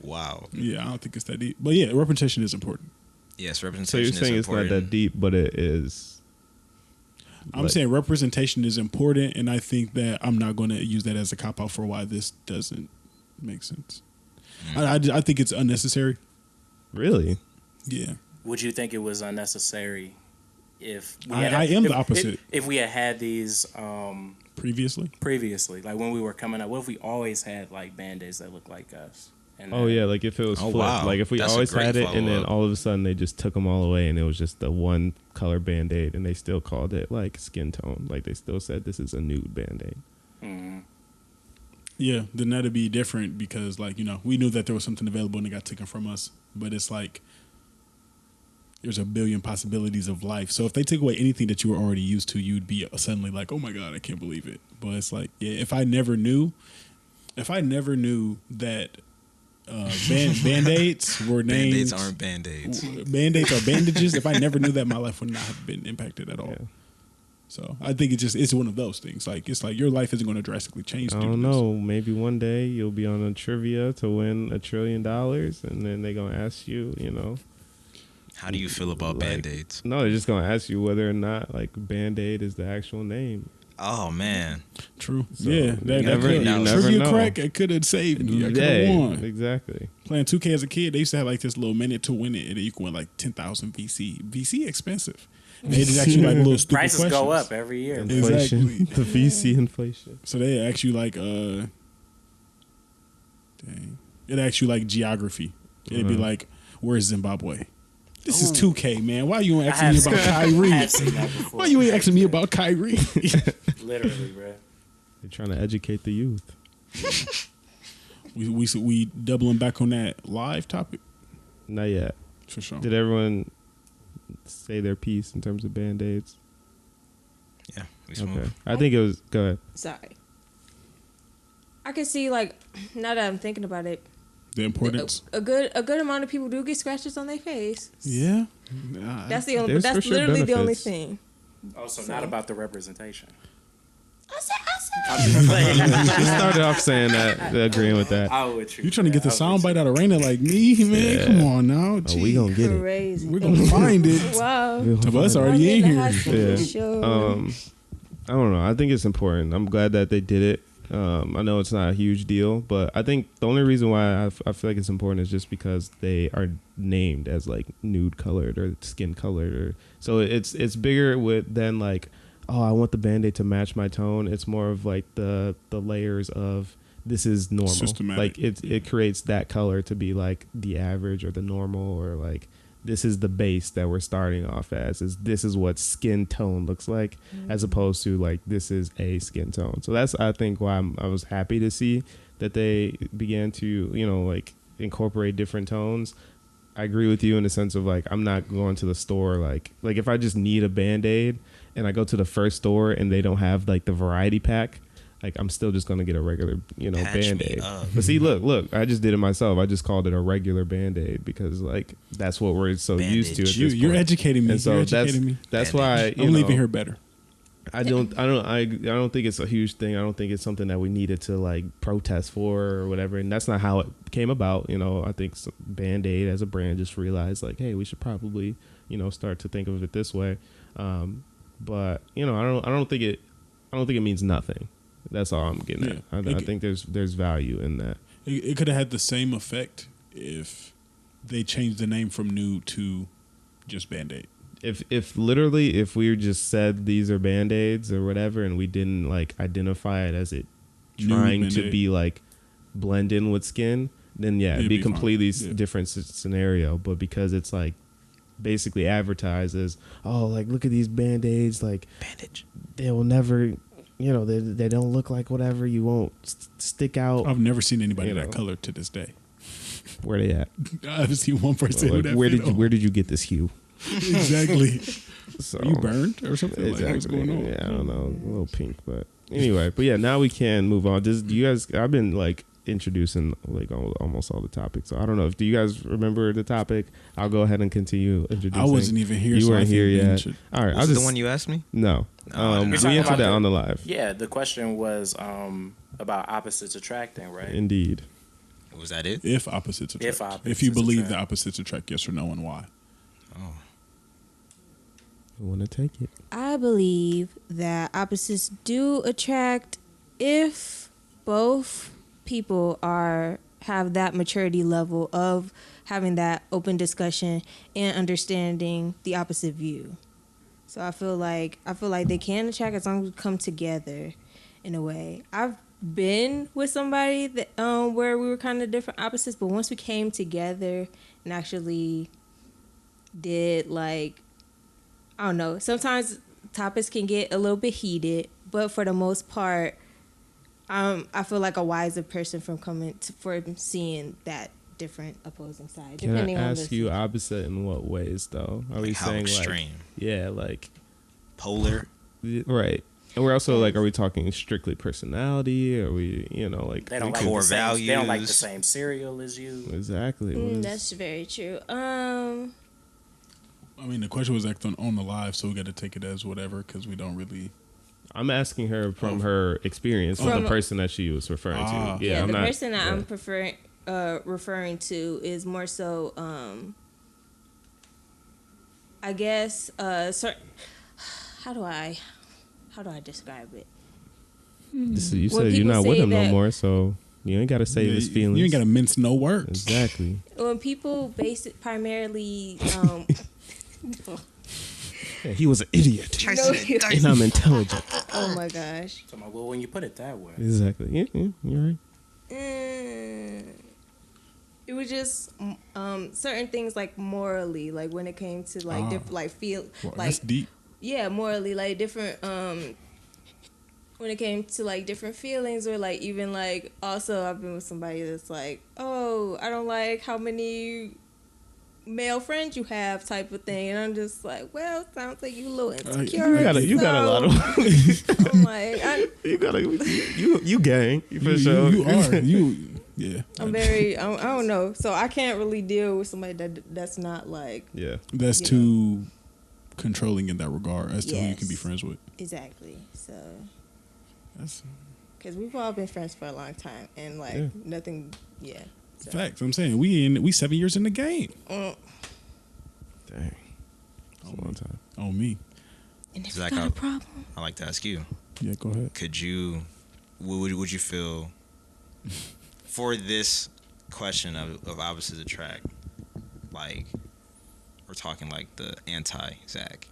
Wow. Yeah, I don't think it's that deep. But yeah, representation is important. Yes, So representation you're is saying it's not important. that deep, but it is. I'm Like- saying representation is important, and I think that I'm not going to use that as a cop-out for why this doesn't make sense. I think it's unnecessary. Really? Yeah. Would you think it was unnecessary if we I am the opposite. If we had these Previously? previously, like when we were coming up, what if we always had like Band-Aids that look like us? And Oh yeah, like if it was Oh, flipped, wow. like if we That's a always great had it, and then follow-up. all of a sudden they just took them all away, and it was just the one color Band-Aid, and they still called it like skin tone, like they still said this is a nude Band-Aid. Mhm. Yeah, then that'd be different because, like, you know, we knew that there was something available and it got taken from us. But it's like there's a billion possibilities of life. So if they took away anything that you were already used to, you'd be suddenly like, oh my God, I can't believe it. But it's like, yeah, if I never knew that Band-Aids were named... Band-Aids aren't Band-Aids. Band-Aids are bandages. If I never knew that, my life would not have been impacted at all. Yeah. So I think it's one of those things. Like, it's like your life isn't going to drastically change. I due to don't this. know. Maybe one day you'll be on a trivia to win $1 trillion, and then they're gonna ask you, you know. How do you feel about Like- Band-Aids? No, they're just gonna ask you whether or not like Band-Aid is the actual name. Oh, man. True. So, yeah, you that never- could, you never trivia know. crack. It could have saved me. I could have Yeah, won. exactly. Playing 2K as a kid, they used to have like this little minute to win it, and you could win like 10,000 VC. VC expensive. And they just actually like little stupid Prices questions. go up every year. Inflation, Exactly. the VC inflation. So they ask you like it asks you like geography. It'd be like, where's Zimbabwe? This is 2K, man. Why you ain't asking me about Kyrie? I have seen that before. Why you ain't asking me about Kyrie? Literally, bro. They're trying to educate the youth. we doubling back on that live topic Not yet. for sure. Did everyone say their piece in terms of Band-Aids? Yeah, We smooth. Okay. I think it was. Go ahead. Sorry. I can see, like, now that I'm thinking about it, The importance. a good amount of people do get scratches on their face. Yeah. That's the only. There's That's for sure literally the only benefits. thing. Also, not about the representation. I said. I'm just playing. You started off saying that, agreeing with that. I'm with you. You trying to get the I'm with soundbite out of Raina like me, man? Yeah. Come on now. Oh, we gonna get it. Crazy. We're gonna find it. Wow. To us already in here. Yeah. I don't know. I think it's important. I'm glad that they did it. I know it's not a huge deal, but I think the only reason why I feel like it's important is just because they are named as like nude colored or skin colored, or so it's bigger than like, oh, I want the Band-Aid to match my tone. It's more of like the layers of this is normal. Systematic. Like it creates that color to be like the average or the normal, or like this is the base that we're starting off as. This is what skin tone looks like, as opposed to like this is a skin tone. So that's, I think, why I was happy to see that they began to, like incorporate different tones. I agree with you in the sense of like, I'm not going to the store like if I just need a Band-Aid and I go to the first store and they don't have like the variety pack, like I'm still just gonna get a regular, Patch Band-Aid. me up. But see, look, I just did it myself. I just called it a regular Band-Aid because like that's what we're so used to. At Bandage. this You're point. educating me. And so You're educating me. that's why I'm leaving here better. I don't think it's a huge thing. I don't think it's something that we needed to like protest for or whatever. And that's not how it came about. I think Band-Aid as a brand just realized like, hey, we should probably, start to think of it this way. But I don't think it means nothing. That's all I'm getting at. I think there's value in that. It could have had the same effect if they changed the name from nude to just Band-Aid. If literally we just said these are Band-Aids or whatever, and we didn't like identify it as it trying to be like blend in with skin, then yeah, it'd be completely different scenario. But because it's like basically advertised as, oh, like look at these Band-Aids, like Bandage. they will never, they don't look like whatever. You won't stick out. I've never seen anybody that color to this day. Where they at? I haven't seen one person Like, with that. where did you get this hue? Exactly. So Are you burned or something? exactly. Like, what's going on? Yeah, I don't know, a little pink, but anyway. But yeah, now we can move on. Do you guys? I've been like introducing like almost all the topics. So I don't know. Do you guys remember the topic? I'll go ahead and continue introducing. I wasn't even here. You so weren't I here think yet. should- All right, Was it the one you asked me? No. No, We talking answered about that the- on the live. Yeah, the question was about opposites attracting, right? Indeed. Was that it? If opposites attract. If opposites If you believe attract. the opposites attract, yes or no, and why? Oh. I want to take it. I believe that opposites do attract if both people have that maturity level of having that open discussion and understanding the opposite view. So I feel like they can attract as long as we come together in a way. I've been with somebody that where we were kind of different opposites, but once we came together and actually did like, I don't know, sometimes topics can get a little bit heated, but for the most part, I feel like a wiser person from seeing that different opposing side. Can I Depending on ask you opposite in what ways though? Are we How saying extreme? like, yeah, like Polar. right? And we're also like, are we talking strictly personality? Are we, like They don't like Core the same, They don't like the values. same cereal as you. exactly? What is- That's very true. I mean, the question was asked on the live, so we got to take it as whatever because we don't really. I'm asking her from her experience, from From- the person that she was referring to. Yeah, I'm the not, person that I'm referring to is more so, I guess, how do I describe it? you When said you're people not with say him no that- more, so you ain't got to save his feelings. You ain't got to mince no words. Exactly. When people base it primarily, Yeah, he was an idiot, no, and I'm intelligent. oh my gosh. So, well, when you put it that way, Exactly. Yeah, you're right. It was just certain things like morally, like when it came to like different, like feel, Well, like that's deep. yeah, morally, like different. When it came to like different feelings, or like even like also I've been with somebody that's like, oh, I don't like how many male friends you have type of thing. And I'm just like, well, sounds like you a little insecure. You got a lot of. I'm like, you gang for sure. You are. Yeah. I'm very. I don't know. So I can't really deal with somebody that's not like. Yeah. That's too controlling in that regard as to who you Yes. can be friends with. Exactly. So. That's Because we've all been friends for a long time, and like nothing. Yeah. So. facts. I'm saying we 7 years in the game. Mm. Dang. That's a long time. On me. And if Zach, you got a problem, I like to ask you. Yeah, go ahead. Would you feel for this question of opposites attract, like we're talking like the anti-Zach?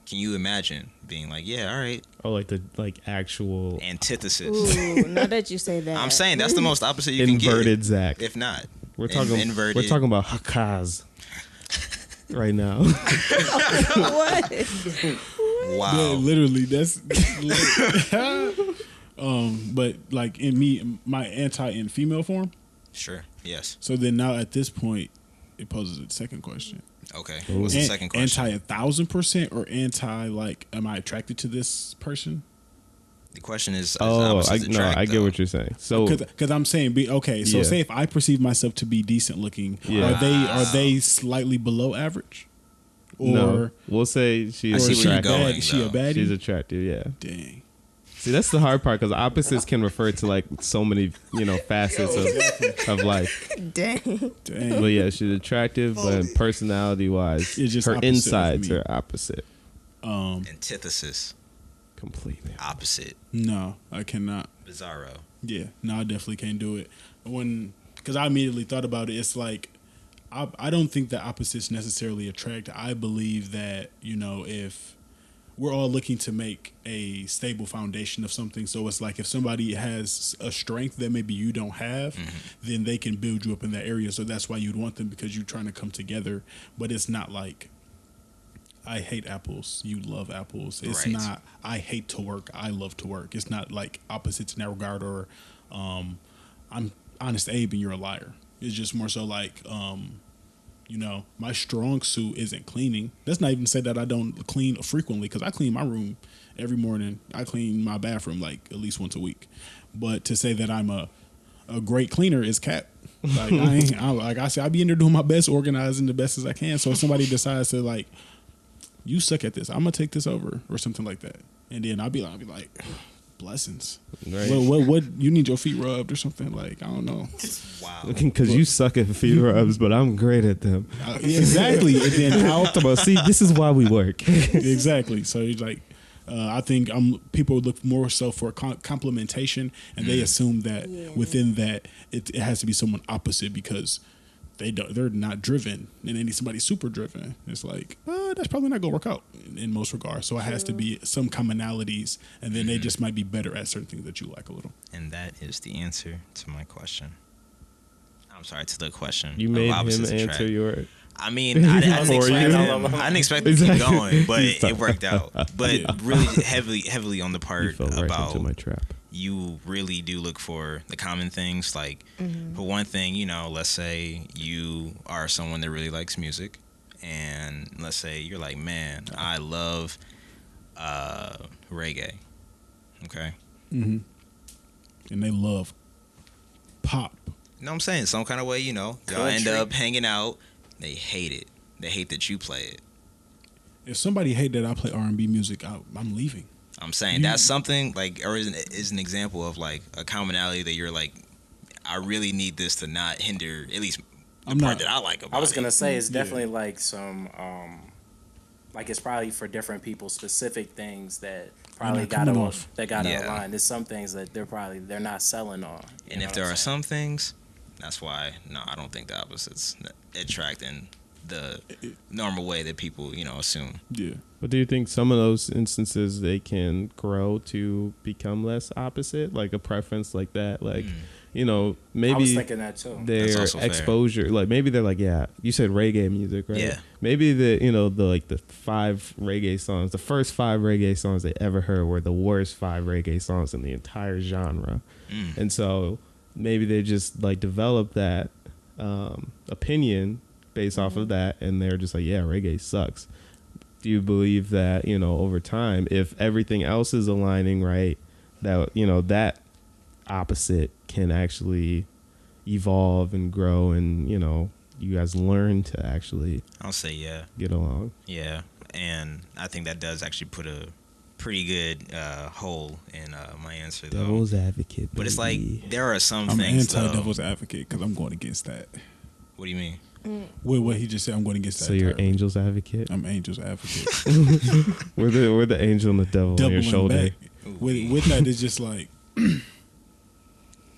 Can you imagine being like, yeah, all right, Oh, like the actual antithesis? ooh, now that you say that, I'm saying that's the most opposite you can inverted get. Zach. If not, We're talking inverted. We're talking about Hakaz right now. what? Wow. Yeah, literally. That's. But like in me, my anti in female form. Sure. Yes. So then now at this point, it poses a second question. Okay. What's the second question? Anti 1,000% or anti like, am I attracted to this person? The question is Oh, opposites attract, I get though. what you're saying. So Because I'm saying, so Yeah. say if I perceive myself to be decent looking, Yeah. are they slightly below average? Or no, we'll say I she's see where you're attractive. going. is she a though. baddie? She's attractive, yeah. Dang. See, that's the hard part because opposites can refer to like so many, facets of life. Dang. Dang. But yeah, she's attractive, but personality wise, It's just her opposite of insides me. are opposite. Antithesis. Completely. Opposite. No, I cannot. Bizarro. Yeah, no, I definitely can't do it. Because I immediately thought about it. It's like, I don't think that opposites necessarily attract. I believe that, if we're all looking to make a stable foundation of something. So it's like if somebody has a strength that maybe you don't have, then they can build you up in that area. So that's why you'd want them, because you're trying to come together. But it's not like, I hate apples, you love apples. It's Right. not, I hate to work, I love to work. It's not like opposites in that regard, or I'm honest Abe and you're a liar. It's just more so like, my strong suit isn't cleaning. That's not even say that I don't clean frequently, because I clean my room every morning. I clean my bathroom like at least once a week. But to say that I'm a great cleaner is cap. Like like I said, I be in there doing my best, organizing the best as I can. So if somebody decides to like, you suck at this, I'm gonna take this over or something like that, and then I'll be like, blessings. Right. What you need your feet rubbed or something, like, I don't know. Wow. Because you suck at feet rubs, but I'm great at them. Yeah, exactly. And then See, this is why we work. exactly. So it's like, I think people look more so for complementation, and they assume that within that it has to be someone opposite, because they're not driven, and they need somebody super driven. It's like, that's probably not gonna work out in most regards. So it has to be some commonalities, and then they just might be better at certain things that you like a little. And that is the answer to my question. I'm sorry, to the question. You of made him opposites answer attract. your. I mean, I didn't For you. expect him to keep going, but it worked out. But really heavily on the You part fell right about into my trap. you really do look for the common things. Like, for one thing, let's say you are someone that really likes music, and let's say you're like, man, I love reggae. Okay. Mm-hmm. And they love pop. You know what I'm saying? Some kind of way, y'all end up hanging out. They hate it. They hate that you play it. If somebody hate that I play R&B music, I'm leaving. I'm saying that's something like, or is an example of like a commonality that you're like, I really need this to not hinder at least the part that I like about it. I was gonna say it's definitely like some, like it's probably for different people specific things that probably got to align. There's some things that they're not selling on. And if there are some things, that's why I don't think the opposites attract in the normal way that people assume. Yeah. But do you think some of those instances they can grow to become less opposite, like a preference like that, like maybe I was thinking that too. their exposure, like maybe they're like, you said reggae music, right? Yeah. Maybe the 5 reggae songs, the first 5 reggae songs they ever heard were the worst 5 reggae songs in the entire genre, and so maybe they just like develop that opinion based off of that, and they're just like, yeah, reggae sucks. Do you believe that, you know, over time, if everything else is aligning right, that, you know, that opposite can actually evolve and grow, and, you know, you guys learn to actually I'll say yeah. get along? Yeah, and I think that does actually put a pretty good hole in my answer, though. Devil's advocate, But it's like, baby. there are some I'm things, anti-devil's though. advocate because I'm going against that. What do you mean? With what he just said, I'm going against that. So you're entirely. angel's advocate. I'm angel's advocate. We're the angel and the devil on your Doubling shoulder. back. With that, it's just like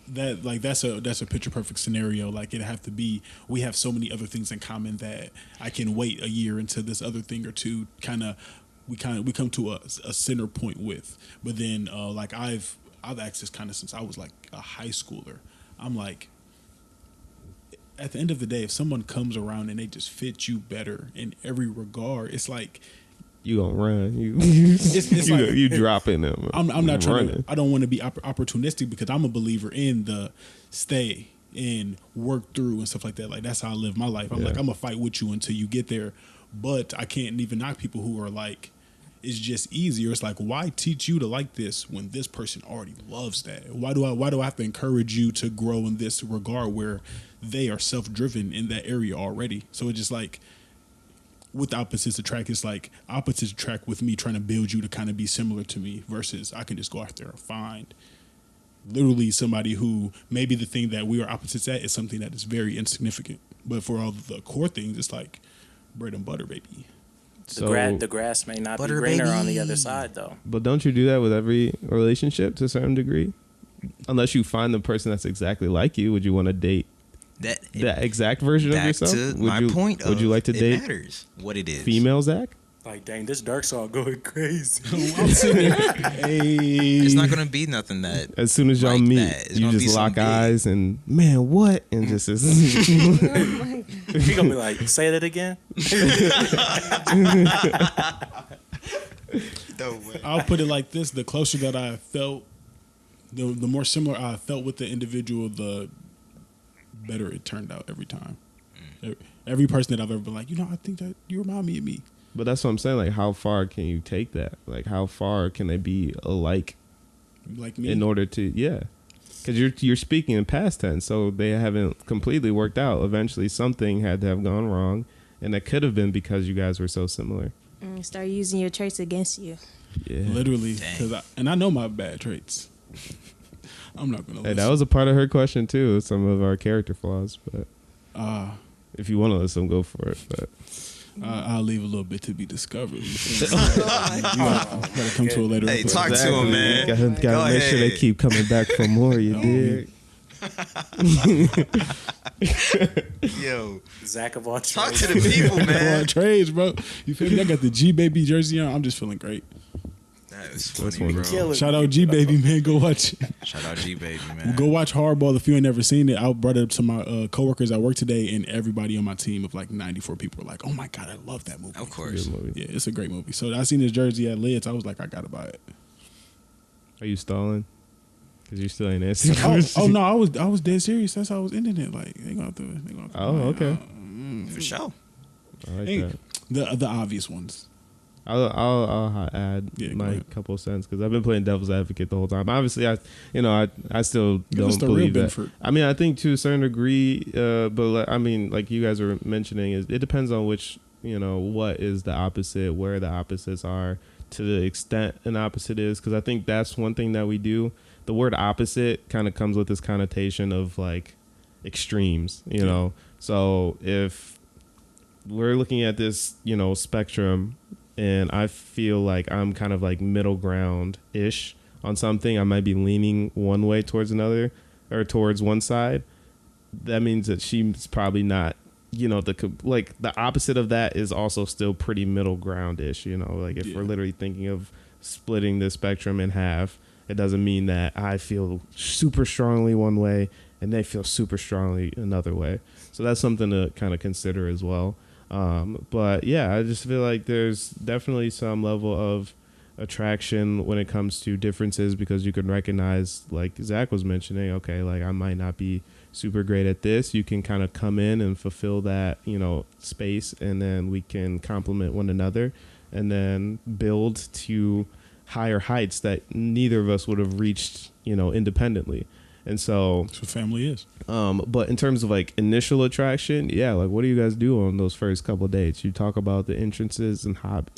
that. Like that's a picture perfect scenario. Like it'd have to be. We have so many other things in common that I can wait a year into this other thing or two. We come to a center point with. But then like I've asked this kind of since I was like a high schooler. I'm like, at the end of the day, if someone comes around and they just fit you better in every regard, it's like You gonna run? You it's like, you dropping them? I'm not trying running. to. I don't want to be opportunistic because I'm a believer in the stay and work through and stuff like that. Like that's how I live my life. I'm Yeah. like I'm gonna fight with you until you get there. But I can't even knock people who are like, it's just easier. It's like, why teach you to like this when this person already loves that? Why do I have to encourage you to grow in this regard where they are self-driven in that area already? So it's just like with opposites attract, it's like opposites attract with me trying to build you to kind of be similar to me versus I can just go out there and find literally somebody who maybe the thing that we are opposites at is something that is very insignificant. But for all the core things, it's like bread and butter, baby. The grass may not be Butter greener on the baby. other side, though. But don't you do that with every relationship to a certain degree? Unless you find the person that's exactly like you, would you want to date that exact version of Back yourself? to Would my you, point. Would you like to it date matters what it is. female Zach? Like, dang, this dark song going crazy. I'm sitting there, hey. It's not gonna be nothing that. As soon as y'all Like meet, that. It's you gonna be just some lock big- eyes and man, what? And just He gonna be like, say that again. No way. I'll put it like this: the closer that I felt, the more similar I felt with the individual, the better it turned out every time. Every person that I've ever been like, I think that you remind me of me. But that's what I'm saying. Like, how far can you take that? Like, how far can they be alike Like me. in order to, yeah? Because you're speaking in past tense, so they haven't completely worked out. Eventually, something had to have gone wrong, and that could have been because you guys were so similar. Start using your traits against you. Yeah, Literally, Dang. and I know my bad traits. I'm not gonna. Hey, Listen. that was a part of her question too. Some of our character flaws, but if you want to listen, go for it. But I'll leave a little bit to be discovered. You gotta come to a later. Hey, episode. talk to him, man. Gotta Go make sure they ahead. keep coming back for more. You Oh, dig? Yo, Zach of all talk trades. to the people, All man. trades, bro. You feel me? I got the G Baby jersey on. I'm just feeling great. That is That's funny, bro. wonderful. Kill it. Shout out G Baby, man. Go watch. Shout out G Baby, man. Go watch Hardball if you ain't never seen it. I brought it up to my coworkers at work today, and everybody on my team of like 94 people were like, "Oh my god, I love that movie." Of course. Good movie. Yeah, it's a great movie. So I seen this jersey at Lids. I was like, I gotta buy it. Are you stalling? Because you still ain't answering. Oh no, I was dead serious. That's how I was ending it. Like they gonna have to. Oh, okay. For sure. I like Hey, that. the obvious ones. I'll add Yeah, go my ahead. couple cents because I've been playing devil's advocate the whole time. Obviously, I still Give us don't the real believe that. Benford. I mean, I think to a certain degree, but I mean, like you guys were mentioning, is it depends on which what is the opposite, where the opposites are, to the extent an opposite is, because I think that's one thing that we do. The word opposite kind of comes with this connotation of like extremes, So if we're looking at this, spectrum, and I feel like I'm kind of like middle ground ish on something, I might be leaning one way towards another or towards one side. That means that she's probably not, the opposite of that is also still pretty middle ground ish, like if Yeah. we're literally thinking of splitting the spectrum in half, it doesn't mean that I feel super strongly one way and they feel super strongly another way. So that's something to kind of consider as well. But yeah, I just feel like there's definitely some level of attraction when it comes to differences, because you can recognize, like Zach was mentioning, okay, like I might not be super great at this. You can kind of come in and fulfill that, space, and then we can complement one another and then build to higher heights that neither of us would have reached, independently. And so that's what family is. But in terms of like initial attraction, yeah, like what do you guys do on those first couple of dates? You talk about the interests and hobbies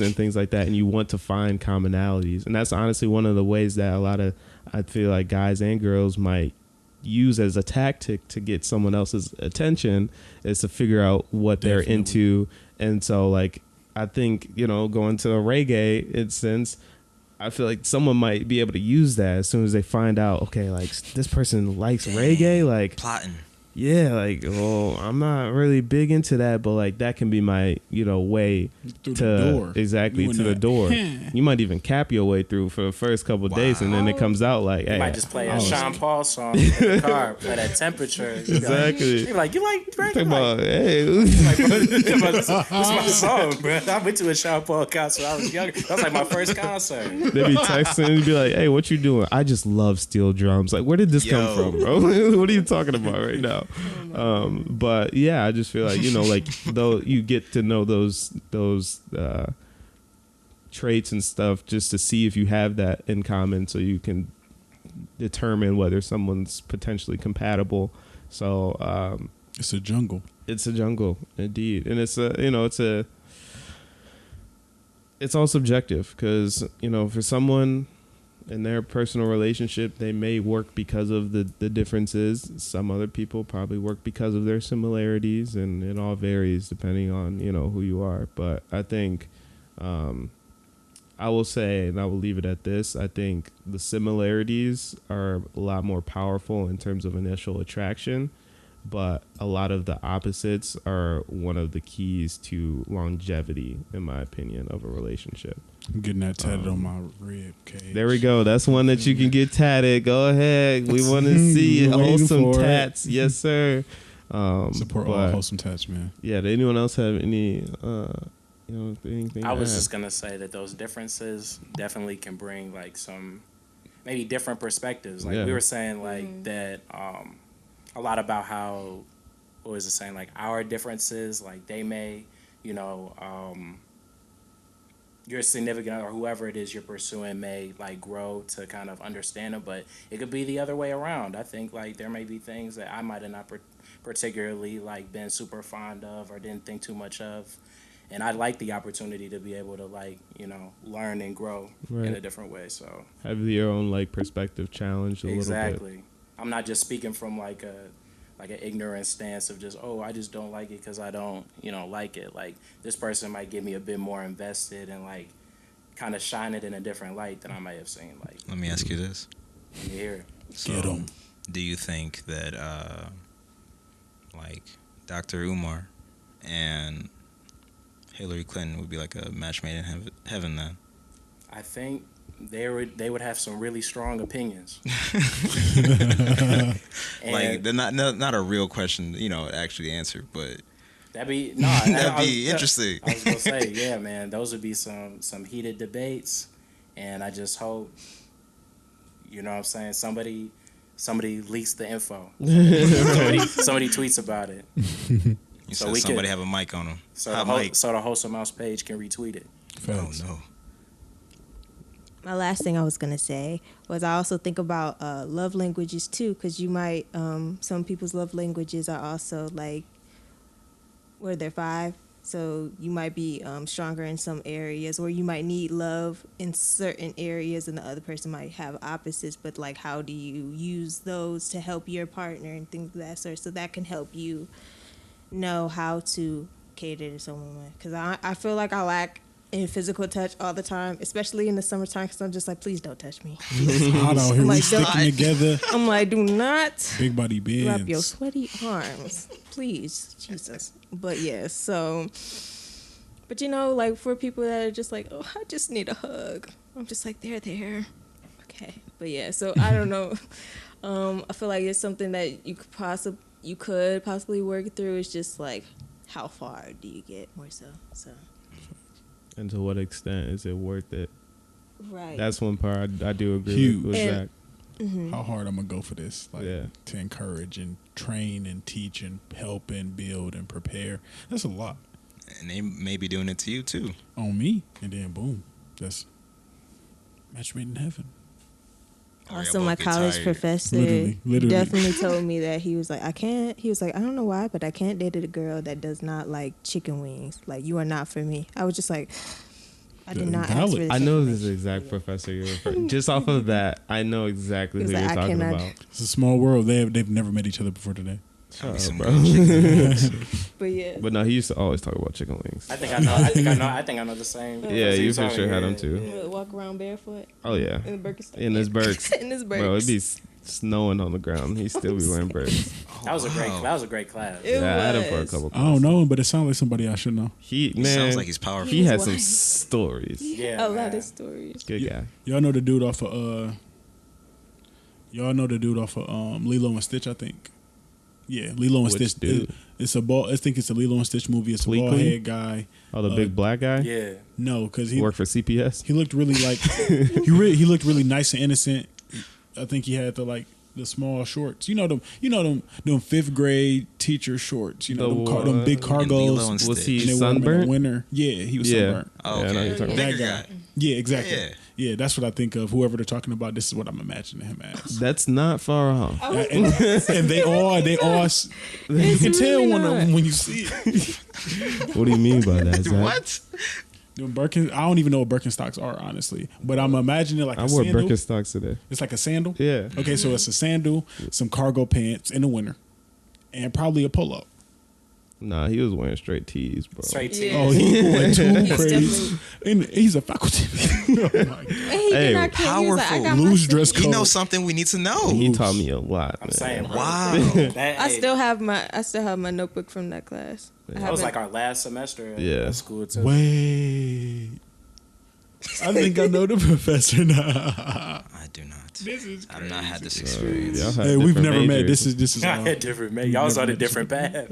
and things like that, and you want to find commonalities. And that's honestly one of the ways that I feel like guys and girls might use as a tactic to get someone else's attention is to figure out what they're into. And so like I think, going to a reggae instance, I feel like someone might be able to use that as soon as they find out, okay, like this person likes reggae, like plotting. Yeah, like, well, I'm not really big into that, but like that can be my, way through to the door. exactly to the door. You might even cap your way through for the first couple of days, and then it comes out like, hey, might just play a Sean Paul song in the car, play that temperature. Exactly. You're like, you like reggae? Talk about, hey, This my song, bro. I went to a Sean Paul concert when I was younger. That was like my first concert. They be texting and be like, hey, what you doing? I just love steel drums. Like, where did this come from, bro? What are you talking about right now? But yeah, I just feel like, like though you get to know those traits and stuff just to see if you have that in common, so you can determine whether someone's potentially compatible. So it's a jungle. It's a jungle, indeed, and it's all subjective because for someone in their personal relationship, they may work because of the differences. Some other people probably work because of their similarities, and it all varies depending on, who you are. But I think I will say, and I will leave it at this, I think the similarities are a lot more powerful in terms of initial attraction, but a lot of the opposites are one of the keys to longevity, in my opinion, of a relationship. I'm getting that tatted on my rib cage. There we go. That's one that you can get tatted. Go ahead. We want to see it. Wholesome tats. Yes, sir. Support all wholesome tats, man. Yeah. Did anyone else have any, anything? I was just going to say that those differences definitely can bring like some maybe different perspectives. Like we were saying like that a lot about how, what was it saying? Like our differences, like they may, your significant or whoever it is you're pursuing may like grow to kind of understand it, but it could be the other way around. I think like there may be things that I might have not particularly like been super fond of or didn't think too much of, and I'd like the opportunity to be able to like learn and grow in a different way. So have your own like perspective challenged a little bit. Exactly. I'm not just speaking from like an ignorant stance of just, I just don't like it because I don't, like it. Like this person might get me a bit more invested and like kind of shine it in a different light than I might have seen. Like, let me ask you this. Let me hear it. So, do you think that like Dr. Umar and Hillary Clinton would be like a match made in heaven then? I think they would have some really strong opinions. Like they're not a real question, actually answer, but that'd be interesting. I was gonna say, yeah, man, those would be some heated debates, and I just hope, what I'm saying, somebody leaks the info. somebody tweets about it. You so said somebody have a mic on them. So the Wholesome Mouse page can retweet it. Oh no. My last thing I was going to say was I also think about love languages too, because you might, some people's love languages are also like, they're 5. So you might be stronger in some areas, or you might need love in certain areas and the other person might have opposites, but like how do you use those to help your partner and things of that sort. So that can help you know how to cater to someone. Because I feel like I lack in physical touch all the time, especially in the summertime, because I'm just like, please don't touch me. Hot out here, we sticking together. I'm like, do not big body bands. wrap your sweaty arms, please, Jesus. But yeah, so, but like for people that are just like, I just need a hug, I'm just like, they're there, okay. But yeah, so I don't know. I feel like it's something that you could possibly work through. It's just like, how far do you get more so. And to what extent is it worth it? Right. That's one part I do agree with Zach. how hard I'm gonna go for this, like Yeah. to encourage and train and teach and help and build and prepare. That's a lot And they may be doing it to you too. on me, and then boom, that's match made in heaven. Or Also, y'all my both get college tired. professor Literally. definitely told me that he was like, I don't know why, but I can't date a girl that does not like chicken wings. Like, you are not for me. I was just like, I did not ask for Valid. this. I know this information. exact professor you're referring. Just off of that, I know exactly He who was you're like, I talking cannot- about. It's a small world. They've never met each other before today. Got me Shut some up, bro. good chicken wings. But yeah. But no, he used to always talk about chicken wings. I think I know the same. Yeah, you for sure had them too. We'll walk around barefoot Oh yeah, in the Birkenstock. in his Birks. In his Birks. Bro, it'd be snowing on the ground. He'd still be wearing Birks. That was a great class. It Yeah, I had him for a was. couple. I don't know him, but it sounds like somebody I should know. He He man, sounds like he's powerful. he had was some white. stories. Yeah, A lot man. of stories. Good Yeah. guy. Y'all know the dude off of y'all know the dude off of Lilo and Stitch, I think. Yeah, Lilo and Which Stitch. dude? It's a ball. I think it's a Lilo and Stitch movie. It's a Flea bald Queen? head guy. Oh, the big black guy. Yeah. No, because He he worked for CPS. he looked really like he looked really nice and innocent. I think he had the small shorts. You know them fifth grade teacher shorts. You know them big Lilo cargos. and Was Stitch. he And they wore them in the sunburnt? winter. Yeah, he was Yeah. sunburnt. Oh, Yeah, I know okay. you're talking That Bigger guy. guy. Yeah, exactly. Yeah. Yeah, that's what I think of. Whoever they're talking about, this is what I'm imagining him as. That's not far off. And they all you can tell really when not. when you see it. What do you mean by that, Zach? What? Birken, I don't even know what Birkenstocks are, honestly. But I'm imagining like I a wore sandal. Birkenstocks today. It's like a sandal. Yeah. Okay, so it's a sandal, some cargo pants in the winter, and probably a polo. Nah, he was wearing straight tees, bro. Straight to Yeah. Oh, he's going too He's crazy. And he's a faculty. Oh my God. And he Hey, did not care. He was like, I powerful. got my Loose shit. dress You code. know something we need to know. He taught me a lot. I'm man. saying, bro. Wow. That, I hey, still have my notebook from that class. that was like our last semester at Yeah. school too. Wait. I think I know the professor now. I do not. This is I've not had this Y'all experience. had Hey, we've different never met. majors. This is I had different, man. Y'all was on a different path.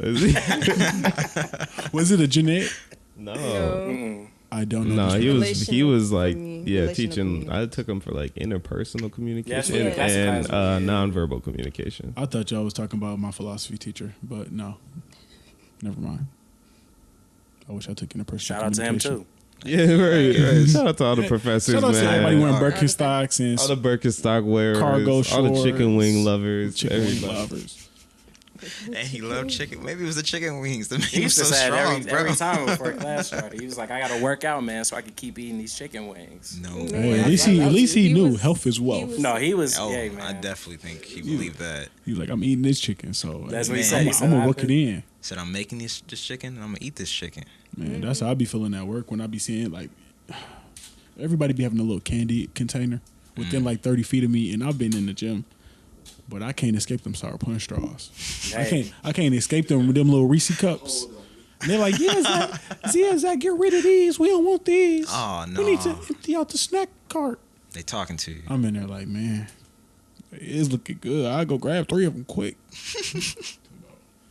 Was it a Jeanette? No. Mm-mm. I don't know. No, this he one. was like Relational yeah, teaching. communication. I took him for like interpersonal communication what- that's the and class we did. nonverbal communication. I thought y'all was talking about my philosophy teacher, but no. Never mind. I wish I took interpersonal Shout out to him communication. too. Yeah, right. Shout out to all the professors, Shout out to everybody man. wearing Birkenstocks and All the Birkenstock wearers, cargo all the shorts, chicken wing lovers, chicken wing everybody. lovers. And he loved chicken. Maybe it was the chicken wings that made He him used so to say it strong, bro. every time before class started. He was like, I gotta work out, man, so I can keep eating these chicken wings. No Hey, way. at least he He knew was- health is wealth. was- No, he was. Oh, yeah, man. I definitely think he believed that. He was like, I'm eating this chicken, so That's what he I'm, said. He said, I'm gonna I work it could- in. Said I'm making this chicken and I'm gonna eat this chicken. Man, that's how I be feeling at work when I be seeing like everybody be having a little candy container within like 30 feet of me, and I've been in the gym, but I can't escape them sour punch straws. Hey. I can't escape them little Reese cups. And they're like, Zach, get rid of these. We don't want these. Oh We need to no. empty out the snack cart. They talking to you. I'm in there like, man, it's looking good. I'll go grab 3 of them quick.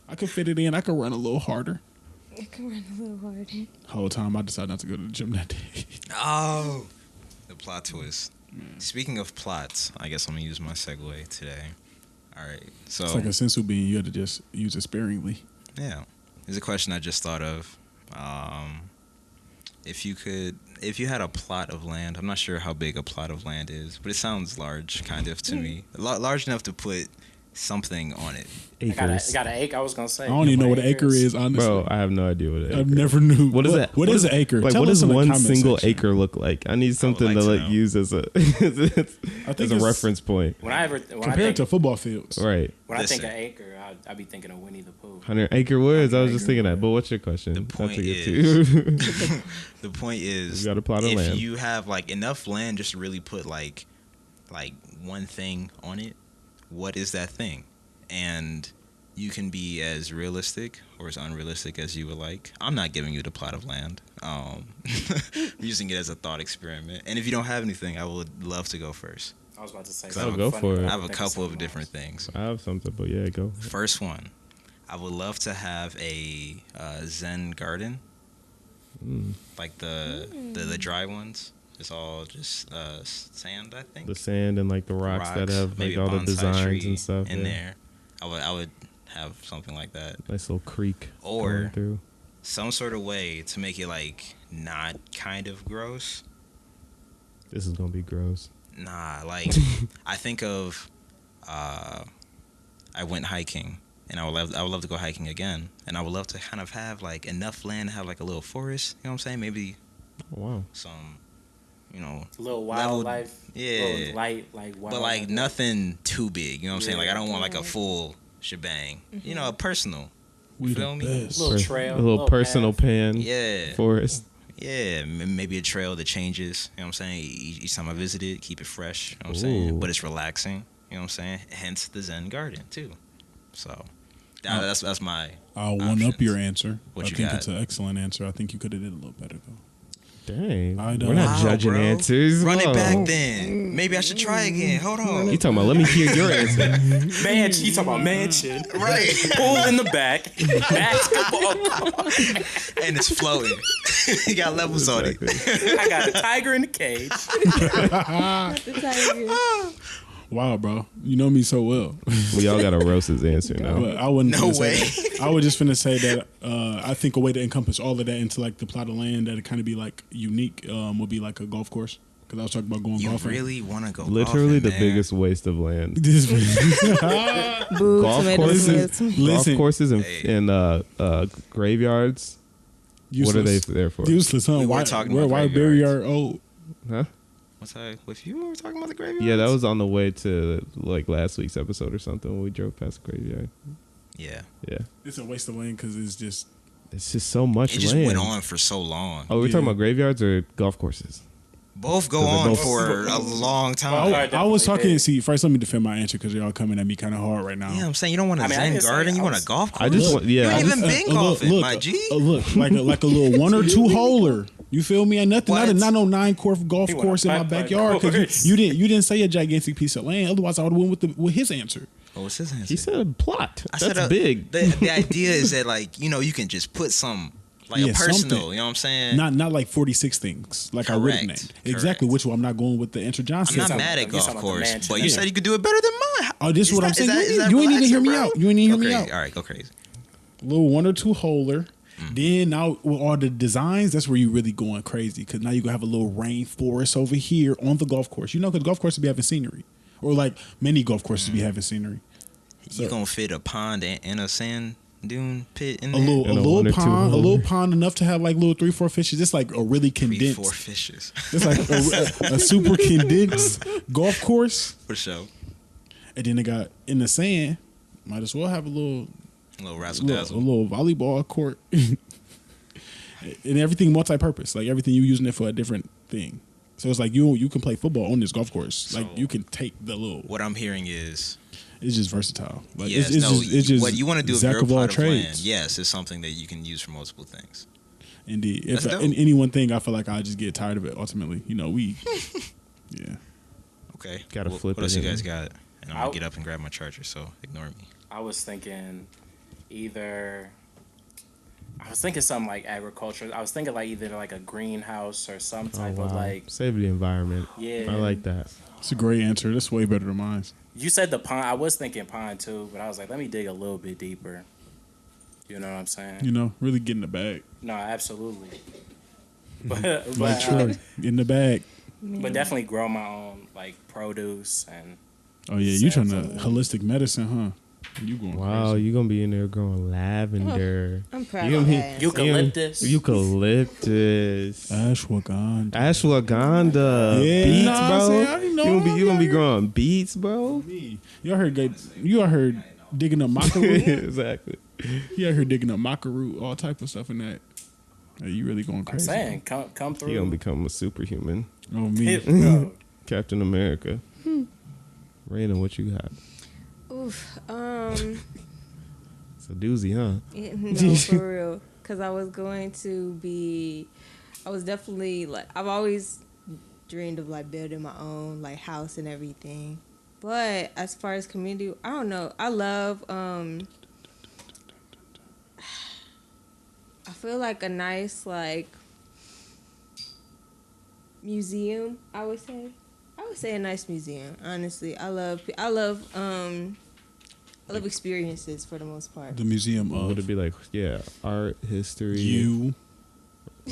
I could fit it in. I could run a little harder. I can run a little harder. Whole time I decided not to go to the gym that day. Oh, the plot twist. Speaking of plots, I guess I'm gonna use my segue today. All right, so It's like a sensu bean. You had to just use it sparingly. yeah, there's a question I just thought of. If you had a plot of land, I'm not sure how big a plot of land is, but it sounds large, kind of to me, large enough to put something on it. Acres. Got an acre. I was gonna say. I don't even know what an acre is, honestly. Bro, I have no idea what an I've acre. never knew. What is that? What is an acre? Like, Tell what us does in the one comment single section. acre look like? I need something like to to like know. use as a I think as a it's reference point. When I compared think, to football fields. Right. when I think Listen. of acre, I be thinking of Winnie the Pooh. 100 acre woods. I was just Acre. thinking that. But what's your question? The Not point to get is- to. The point is, You got a plot of if land. you have like enough land just to really put like one thing on it, what is that thing? And you can be as realistic or as unrealistic as you would like. I'm not giving you the plot of land. I'm using it as a thought experiment. And if you don't have anything, I would love to go first. I was about to say. I'll something go funny, for but it. I have a think of couple of something different else. things. I have something, but yeah, go. First one, I would love to have a Zen garden, like the dry ones. It's all just sand, I think. The sand and like the rocks that have maybe like a all the bonsai designs tree and stuff in yeah. there. I would have something like that, Nice little creek or going through. some sort of way to make it like not kind of gross. This is gonna be gross. Nah, like I think of I went hiking, and I would love to go hiking again, and I would love to kind of have like enough land to have like a little forest. You know what I'm saying? Maybe Oh, wow. some, little wildlife, yeah, little light like wildlife. but like nothing too big. You know what I'm saying? Like I don't want like a Right. full shebang. A personal. We Feel the me? best. Little trail, a little personal path. pan Yeah. forest. Yeah, maybe a trail that changes. You know what I'm saying? Each time I visit it, keep it fresh. You know what I'm saying? Ooh. But it's relaxing. You know what I'm saying? Hence the Zen garden too. So that's my. I'll one up options. your answer. What I you think got? it's an excellent answer. I think you could have did a little better though. Dang. I know. We're not Wow, judging bro. answers. Run Whoa. it back then. Maybe I should try again. Hold on. You talking about? Let me hear your answer. Mansion. You talking about mansion? Right. Pool in the back. Basketball court. And it's floating. You got levels on it. I got a tiger in the cage. Not the tiger. Wow, bro, you know me so well. We all got a roast's answer now. But I wouldn't. No finna say way. that. I was just finna say that I think a way to encompass all of that into like the plot of land that it kind of be like unique would be like a golf course. Because I was talking about going You golfing. really want to go Literally golfing, the man. biggest waste of land. This- Boo, Golf tomato courses? smith. Listen, Golf courses and, Hey. and graveyards. What are they useless. there for? Useless, huh? We Why? weren't talking Why about bury graveyards. our old? Huh? Was I with you? We were talking about the graveyard. Yeah, that was on the way to like last week's episode or something when we drove past the graveyard. Yeah. Yeah. It's a waste of land because it's just. It's just so much It just land. went on for so long. Oh, we're talking Yeah. about graveyards or golf courses? Both go Those are on both- for a long time. I was definitely talking. did. See, first let me defend my answer because y'all coming at me kind of hard right now. Yeah, I'm saying you don't want a I mean, I Zen didn't say garden. You I want a was- golf course. I just want, You yeah. ain't I even just- been golfing, my G. Look, like a little 1 or 2 holer. You feel me? And nothing, What? not no 9-course golf He want a course in my putt-putt backyard because course. you didn't say a gigantic piece of land. Otherwise, I would have went with his answer. What was his answer? he said a plot. I That's said big. The idea is that like you can just put some like Yeah, a personal. something. You know what I'm saying? Not like 46 things like I would have Correct. named. Exactly, Correct. which one I'm not going with the answer John I'm said. not talking mad about- at you golf talking about the course, mansion. but you Yeah. said you could do it better than mine. Oh, this is what I'm saying. You ain't even relaxing, hear me bro? out. You ain't even hear me Okay, out. all right, go crazy. Little 1 or 2 holer. Mm. Then now with all the designs, that's where you really going crazy because now you gonna have a little rainforest over here on the golf course. Because golf courses be having scenery, or like many golf courses be having scenery. You gonna fit a pond and a sand dune pit in A there? little, And a 1 or 2 pond, a holer. little pond enough to have like little 3-4 fishes. It's like a really 3-4 condensed. fishes It's like a super condensed golf course. for sure. And then they got in the sand. Might as well have a little A little razzle a dazzle. little volleyball court. And everything multi-purpose. Like everything you using it for a different thing. So it's like you can play football on this golf course. Like So- you can take the little. What I'm hearing is, It's just versatile. Like yes, it's no, just what you want to do with Jack your of all plot of land, trades. yes, is something that you can use for multiple things. Indeed. If That's dope. in any one thing, I feel like I just get tired of it. Ultimately, we. Yeah. Okay, Gotta flip What else it you in. guys got? And I'm I'll- gonna get up and grab my charger, so ignore me. I was thinking something like agriculture. I was thinking like either like a greenhouse or some Oh, type of wow. like. Save the environment. Yeah. I like that. It's a great answer. That's way better than mine. You said the pond. I was thinking pond too, but I was like, let me dig a little bit deeper. You know what I'm saying? Really get in the bag. No, absolutely. Like but, Troy, get in the bag. but definitely grow my own like produce and Oh yeah, you trying to Absolutely. holistic medicine, huh? You going Wow, crazy. you gonna be in there growing lavender. I'm proud You of gonna be- that. eucalyptus. Eucalyptus. Ashwagandha. Ashwagandha. Yeah, Beets, nah, bro. see, I didn't know You gonna be that. growing beets, bro. You out here digging up maca root. Exactly. You out here digging up maca root, all type of stuff in that. Hey, you really going I'm crazy. saying, come through. You gonna become a superhuman. Oh me. Hit, bro. Captain America. Raina, what you got? Oof. It's a doozy, huh? No, for real. Because I was definitely like, I've always dreamed of like building my own like house and everything. But as far as community, I don't know. I love, I feel like a nice like museum, I would say a nice museum. Honestly, I love experiences for the most part. The museum of Would it be like art, history? you.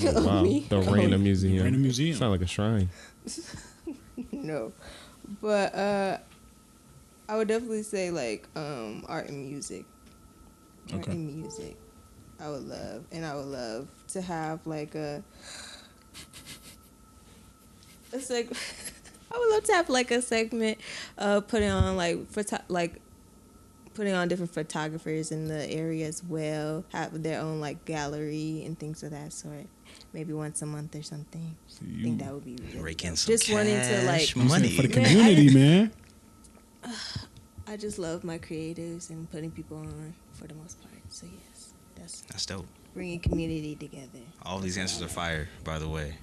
Oh, wow, Me? the Raina Museum. Raina Museum. Sound like a shrine. No, but I would definitely say like art and music. Art Okay. and music. I would love to have like a segment. I would love to have like a segment putting on putting on different photographers in the area as well. Have their own like gallery and things of that sort. Maybe once a month or something. I think that would be really Rake in dope. some Just wanting to like money For the Man, community, man. I just love my creatives and putting people on for the most part. So yes, That's dope. bringing community together. All these answers are fire, by the way.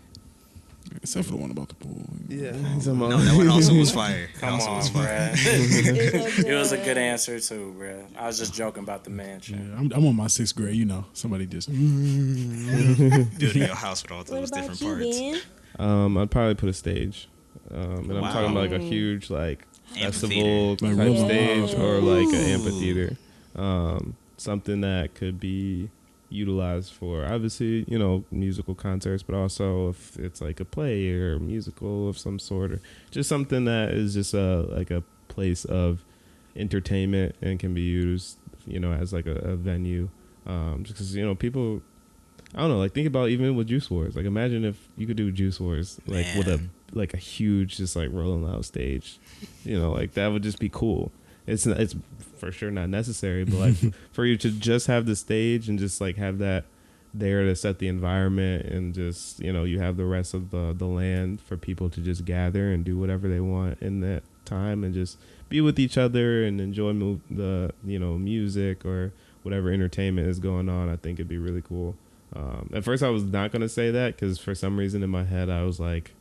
Except for the one about the pool. Yeah. No, that one also was fire. That Come also on, was fire. bruh. It was a good answer too, bruh. I was just joking about the Yeah, mansion. I'm on my 6th grade. You know, somebody just. Building your house with all What those about different you, parts. Ben? I'd probably put a stage, and I'm talking about like a huge like festival Amphitheater. type Like stage or Ooh. like an amphitheater, something that could be utilized for obviously musical concerts, but also if it's like a play or a musical of some sort, or just something that is just like a place of entertainment and can be used as like a venue, just because people, I don't know, like think about even with Juice Wars. Like imagine if you could do Juice Wars like with a huge just like Rolling Loud stage, like that would just be cool. It's for sure not necessary, but like for you to just have the stage and just like have that there to set the environment, and just you have the rest of the land for people to just gather and do whatever they want in that time and just be with each other and enjoy the music or whatever entertainment is going on. I think it'd be really cool. At first I was not going to say that because for some reason in my head I was like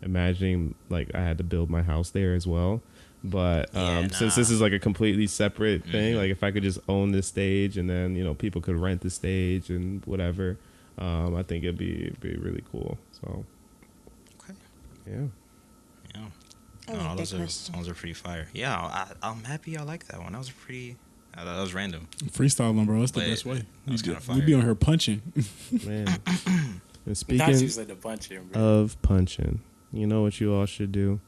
imagining like I had to build my house there as well. But since this is like a completely separate thing, like if I could just own this stage and then people could rent the stage and whatever, I think it'd be really cool. So Okay. Yeah. I like that Those are pretty fire. Yeah, I'm happy I like that one. That was pretty. That was random. Freestyling, bro. That's the But best way. that was kinda We be on her punching. Man. And That's speaking usually the punching, bro. of punching, you know what you all should do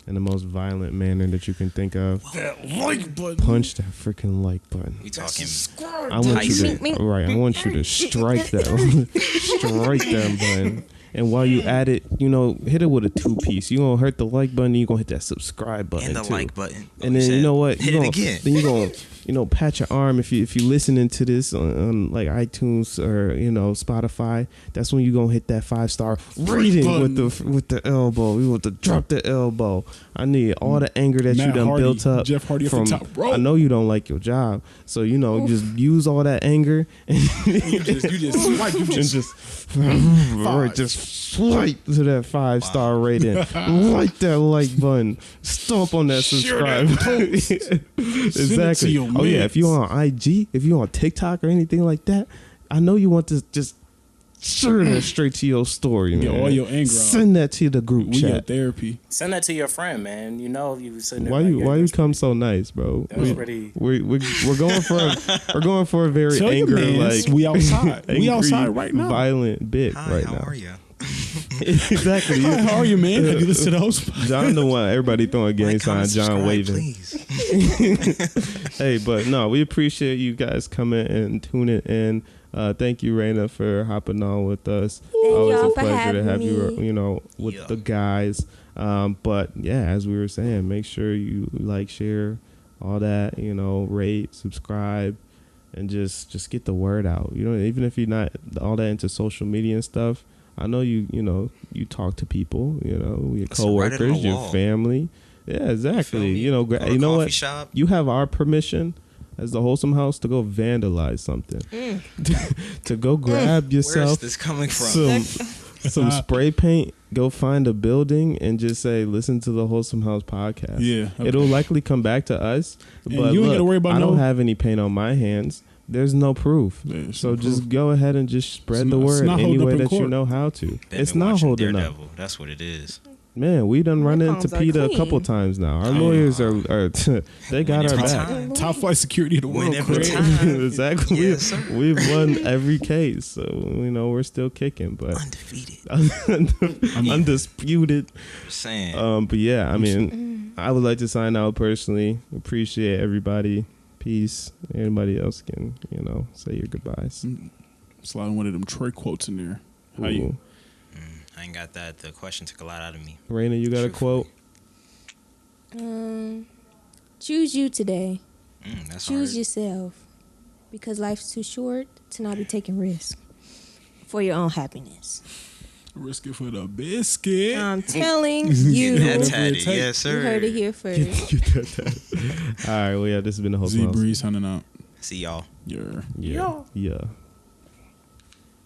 in the most violent manner that you can think of? That like button. Punch that freaking like button. We talking. I want you Tyson. to I want you to strike that button. And while you at it, hit it with a 2-piece. You gonna hurt the like button, you gonna hit that subscribe button And the too. like button. And then you know what? Hit it again. Then you gonna pat your arm if you listening to this on like iTunes or Spotify. That's when you gonna hit that 5-star rating with the elbow. We want to drop the elbow. I need all the anger that Matt you done Hardy, built up. Jeff Hardy from at the top rope. I know you don't like your job, so just use all that anger and You just swipe. You just swipe to that 5-star rating. Like that like button. Stomp on that subscribe. Exactly. your Oh yeah, mans. if you're on IG, if you're on TikTok or anything like that, I know you want to just share that straight to your story, man. Get all your anger out. Send that to the group We got chat. therapy. Send that to your friend, man. You sitting there. Why you come so nice, bro? That was pretty. We're going for a very Tell your anger mans like we outside. We angry, outside right now. Violent bit Hi, right how now. are you? Exactly. Hi, how are you, man? Have you listened to the host? John the one everybody throwing gang Like, comment, signs. John subscribe, waving. please. Hey, but no, we appreciate you guys coming and tuning in. Thank you, Raina, for hopping on with us. Always y'all a for pleasure to having have you, me. with Yeah. the guys. But yeah, as we were saying, make sure you like, share, all that. Rate, subscribe, and just get the word out. Even if you're not all that into social media and stuff, I know you talk to people. Your Let's write it on coworkers, the your wall. family. Yeah, exactly. Go to You know coffee what? shop. You have our permission as the Wholesome House to go vandalize something. To go grab Where's yourself this coming from? some spray paint, go find a building and just say, listen to the Wholesome House podcast. Yeah, okay. It'll likely come back to us. And But you ain't look, gotta worry about I don't no- have any paint on my hands. there's no proof. There's So no just proof. go ahead and just spread It's the not- it's word not any holding up way in that you court. know how to. They've It's been not watching holding up. Daredevil. That's what it is. Man, we done run into palms are PETA a clean. couple times now. Our lawyers are they got our every back. time. Top flight security of the world. Win every Craig. time. Exactly. Yes, sir. We've won every case, so we're still kicking, but Undefeated. undisputed. Just saying. But yeah, I mean, I would like to sign out personally. Appreciate everybody. Peace. Anybody else can say your goodbyes. Sliding one of them Troy quotes in there. How you? Ooh. I ain't got that. The question took a lot out of me. Raina, you got a quote? Choose you today. That's Choose hard. yourself, because life's too short to not be taking risks for your own happiness. Risk it for the biscuit. I'm telling you. Getting that Whatever tatty. it takes. Yes, sir. You heard it here first. All right, well, yeah, this has been the whole Z Breeze signing out. See y'all. Yeah. Yeah.